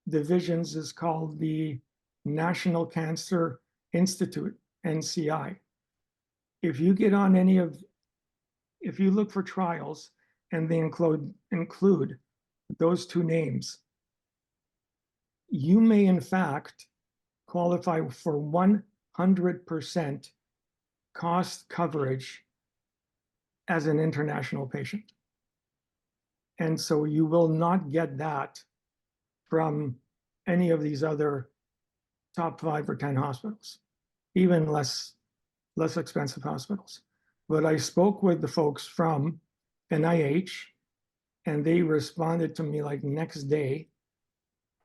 divisions is called the National Cancer Institute, NCI. If you get on if you look for trials and they include those two names, you may in fact qualify for 100% cost coverage as an international patient. And so you will not get that from any of these other top 5 or 10 hospitals, even less expensive hospitals. But I spoke with the folks from NIH, and they responded to me like next day.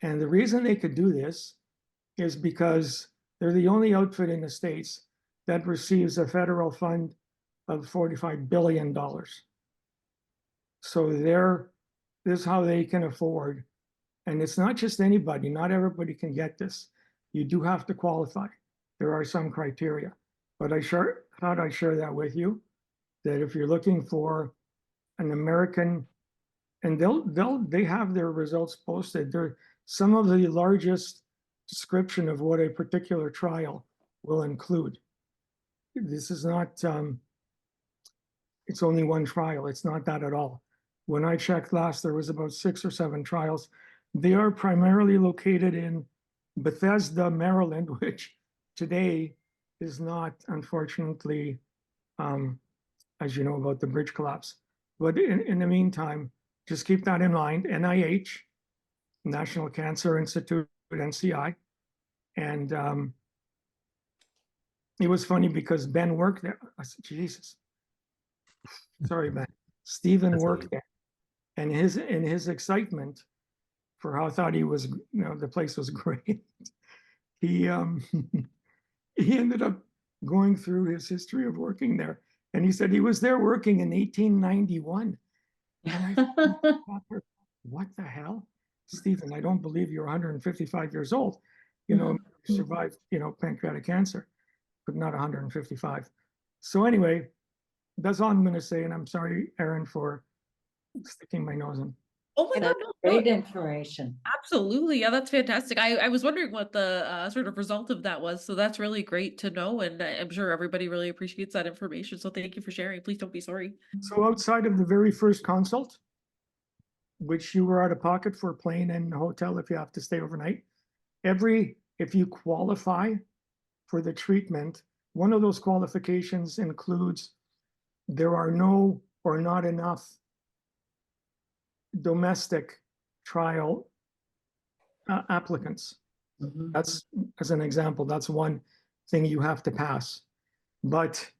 And the reason they could do this is because they're the only outfit in the States that receives a federal fund of $45 billion. So this is how they can afford. And it's not just anybody, not everybody can get this. You do have to qualify. There are some criteria. But I thought I'd share that with you, that if you're looking for an American, and they have their results posted. They're some of the largest description of what a particular trial will include. This is not, it's only one trial. It's not that at all. When I checked last, there was about 6 or 7 trials. They are primarily located in Bethesda, Maryland, which today is not, unfortunately, as you know, about the bridge collapse. But in the meantime, just keep that in mind. NIH, National Cancer Institute, NCI. And it was funny because Ben worked there. I said, Jesus. Sorry, Ben. Stephen worked there. And his excitement for how I thought he was, the place was great. He he ended up going through his history of working there. And he said he was there working in 1891. And I thought, what the hell? Stephen, I don't believe you're 155 years old. You survived, pancreatic cancer, but not 155. So anyway, that's all I'm going to say. And I'm sorry, Aaron, for sticking my nose in. Oh my God, That's no, great no, information. absolutely. Yeah, that's fantastic. I was wondering what the sort of result of that was. So that's really great to know. And I'm sure everybody really appreciates that information. So thank you for sharing. Please don't be sorry. So outside of the very first consult, which you were out of pocket for plane and hotel if you have to stay overnight, if you qualify for the treatment, one of those qualifications includes there are no or not enough domestic trial applicants. Mhm. That's, as an example, that's one thing you have to pass. But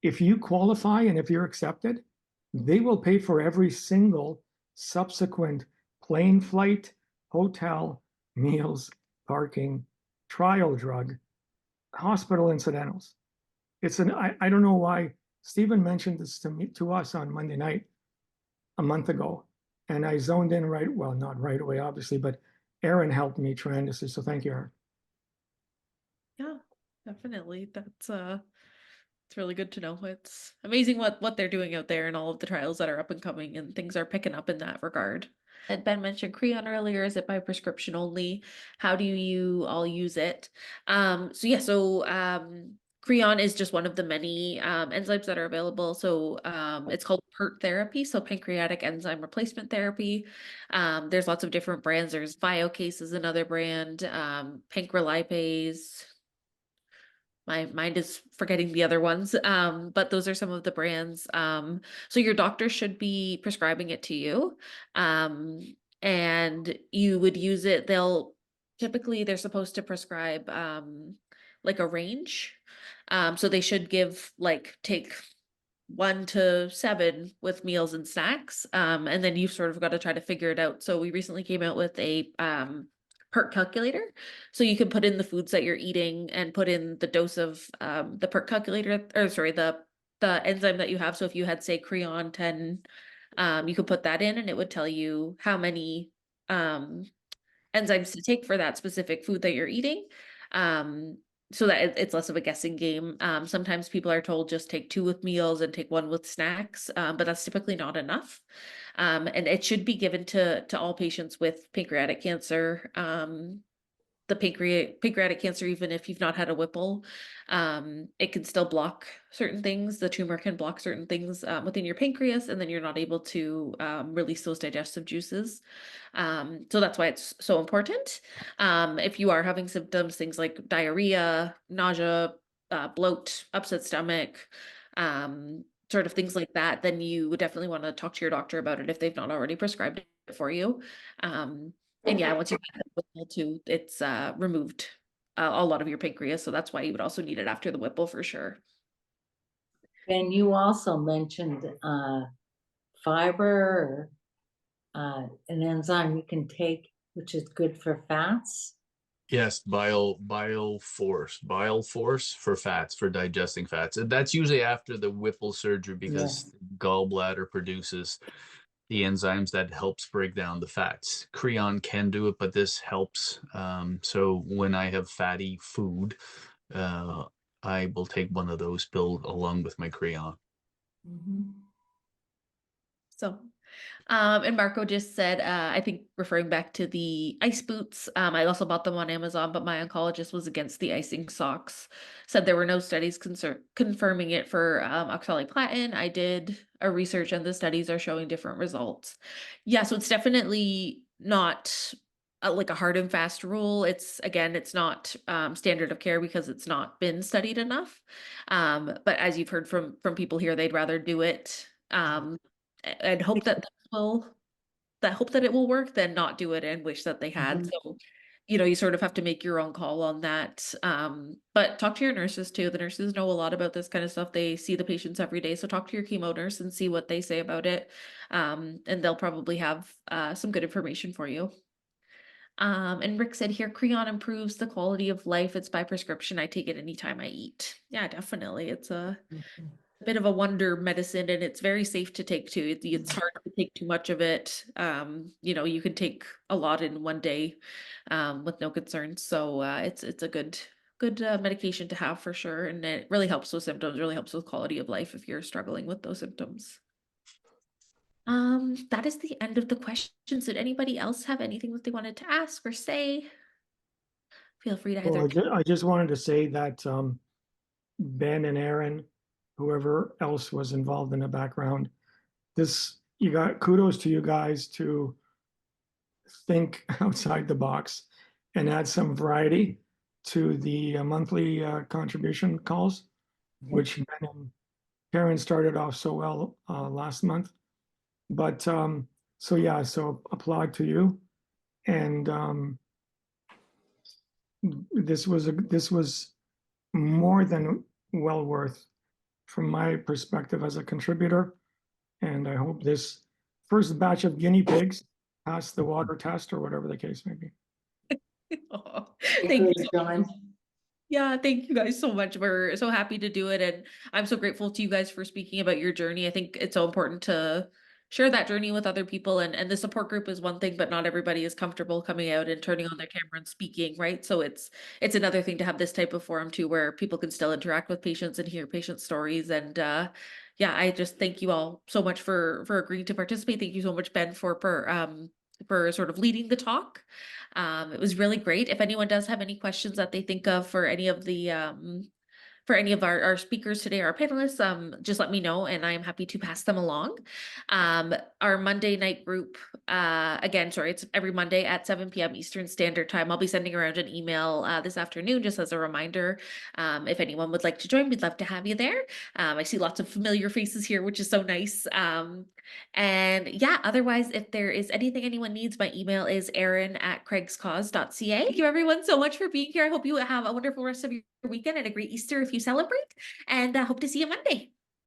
if you qualify and if you're accepted, they will pay for every single subsequent plane flight, hotel, meals, parking, trial drug, hospital incidentals. I don't know why Stephen mentioned this to us on Monday night a month ago. And I zoned in well, not right away, obviously, but Aaron helped me tremendously. So thank you, Aaron. Yeah, definitely. It's really good to know. It's amazing what they're doing out there and all of the trials that are up and coming, and things are picking up in that regard. And Ben mentioned Creon earlier. Is it by prescription only? How do you all use it? Creon is just one of the many enzymes that are available. So it's called PERT therapy, so pancreatic enzyme replacement therapy. There's lots of different brands. There's Biocase is another brand, Pancrelipase. My mind is forgetting the other ones, but those are some of the brands. So your doctor should be prescribing it to you, and you would use it. They're supposed to prescribe like a range. So they should take 1 to 7 with meals and snacks. And then you've sort of got to try to figure it out. So we recently came out with a PERT calculator. So you can put in the foods that you're eating and put in the dose of the PERT calculator, or sorry, the enzyme that you have. So if you had, say, Creon 10, you could put that in and it would tell you how many enzymes to take for that specific food that you're eating. So that it's less of a guessing game. Sometimes people are told just take 2 with meals and take 1 with snacks, but that's typically not enough. And it should be given to all patients with pancreatic cancer. The pancreatic cancer, even if you've not had a Whipple, it can still block certain things. The tumor can block certain things within your pancreas, and then you're not able to release those digestive juices. So that's why it's so important. If you are having symptoms, things like diarrhea, nausea, bloat, upset stomach, sort of things like that, then you would definitely want to talk to your doctor about it if they've not already prescribed it for you. And yeah, once you get the Whipple too, it's removed a lot of your pancreas. So that's why you would also need it after the Whipple for sure. And you also mentioned fiber, or an enzyme you can take, which is good for fats. Yes, bile force for fats, for digesting fats. And that's usually after the Whipple surgery because Yes. gallbladder produces the enzymes that helps break down the fats. Creon can do it, but this helps. So when I have fatty food, I will take one of those pills along with my Creon. Mhm. So, and Marco just said, I think referring back to the ice boots, I also bought them on Amazon, but my oncologist was against the icing socks, said there were no studies confirming it for oxaliplatin. I did a research and the studies are showing different results. Yeah, so it's definitely not like a hard and fast rule. It's not standard of care because it's not been studied enough. But as you've heard from people here, they'd rather do it and hope that it will work than not do it and wish that they had. Mhm. So, you sort of have to make your own call on that. But talk to your nurses too. The nurses know a lot about this kind of stuff. They see the patients every day. So talk to your chemo nurse and see what they say about it. And they'll probably have some good information for you. And Rick said here, Creon improves the quality of life. It's by prescription. I take it anytime I eat. Yeah, definitely. It's a bit of a wonder medicine and it's very safe to take too. It's hard to take too much of it. You can take a lot in one day with no concerns. So it's a good medication to have for sure. And it really helps with symptoms, really helps with quality of life if you're struggling with those symptoms. That is the end of the questions. Did anybody else have anything that they wanted to ask or say? Feel free to Well, either. I just wanted to say that Ben and Aaron, whoever else was involved in the background, you got kudos to you guys to think outside the box and add some variety to the monthly contribution calls, which Ben and Karen started off so well last month. But so yeah, so applaud to you. And this was more than well worth from my perspective as a contributor. And I hope this first batch of guinea pigs pass the water test or whatever the case may be. Aw, Thank thank you you, so John. Yeah, thank you guys so much. We're so happy to do it. And I'm so grateful to you guys for speaking about your journey. I think it's so important to share that journey with other people. And the support group is one thing, but not everybody is comfortable coming out and turning on their camera and speaking, right? So it's another thing to have this type of forum too, where people can still interact with patients and hear patient stories. And yeah, I just thank you all so much for agreeing to participate. Thank you so much, Ben, for sort of leading the talk. It was really great. If anyone does have any questions that they think of for any of our speakers today, our panelists, just let me know and I am happy to pass them along. Our Monday night group, again, sorry, it's every Monday at 7 p.m. Eastern Standard Time. I'll be sending around an email this afternoon just as a reminder. If anyone would like to join, we'd love to have you there. I see lots of familiar faces here, which is so nice. And yeah, otherwise, if there is anything anyone needs, my email is erin@craigscause.ca. Thank you everyone so much for being here. I hope you have a wonderful rest of your weekend and a great Easter if you celebrate, and hope to see you Monday.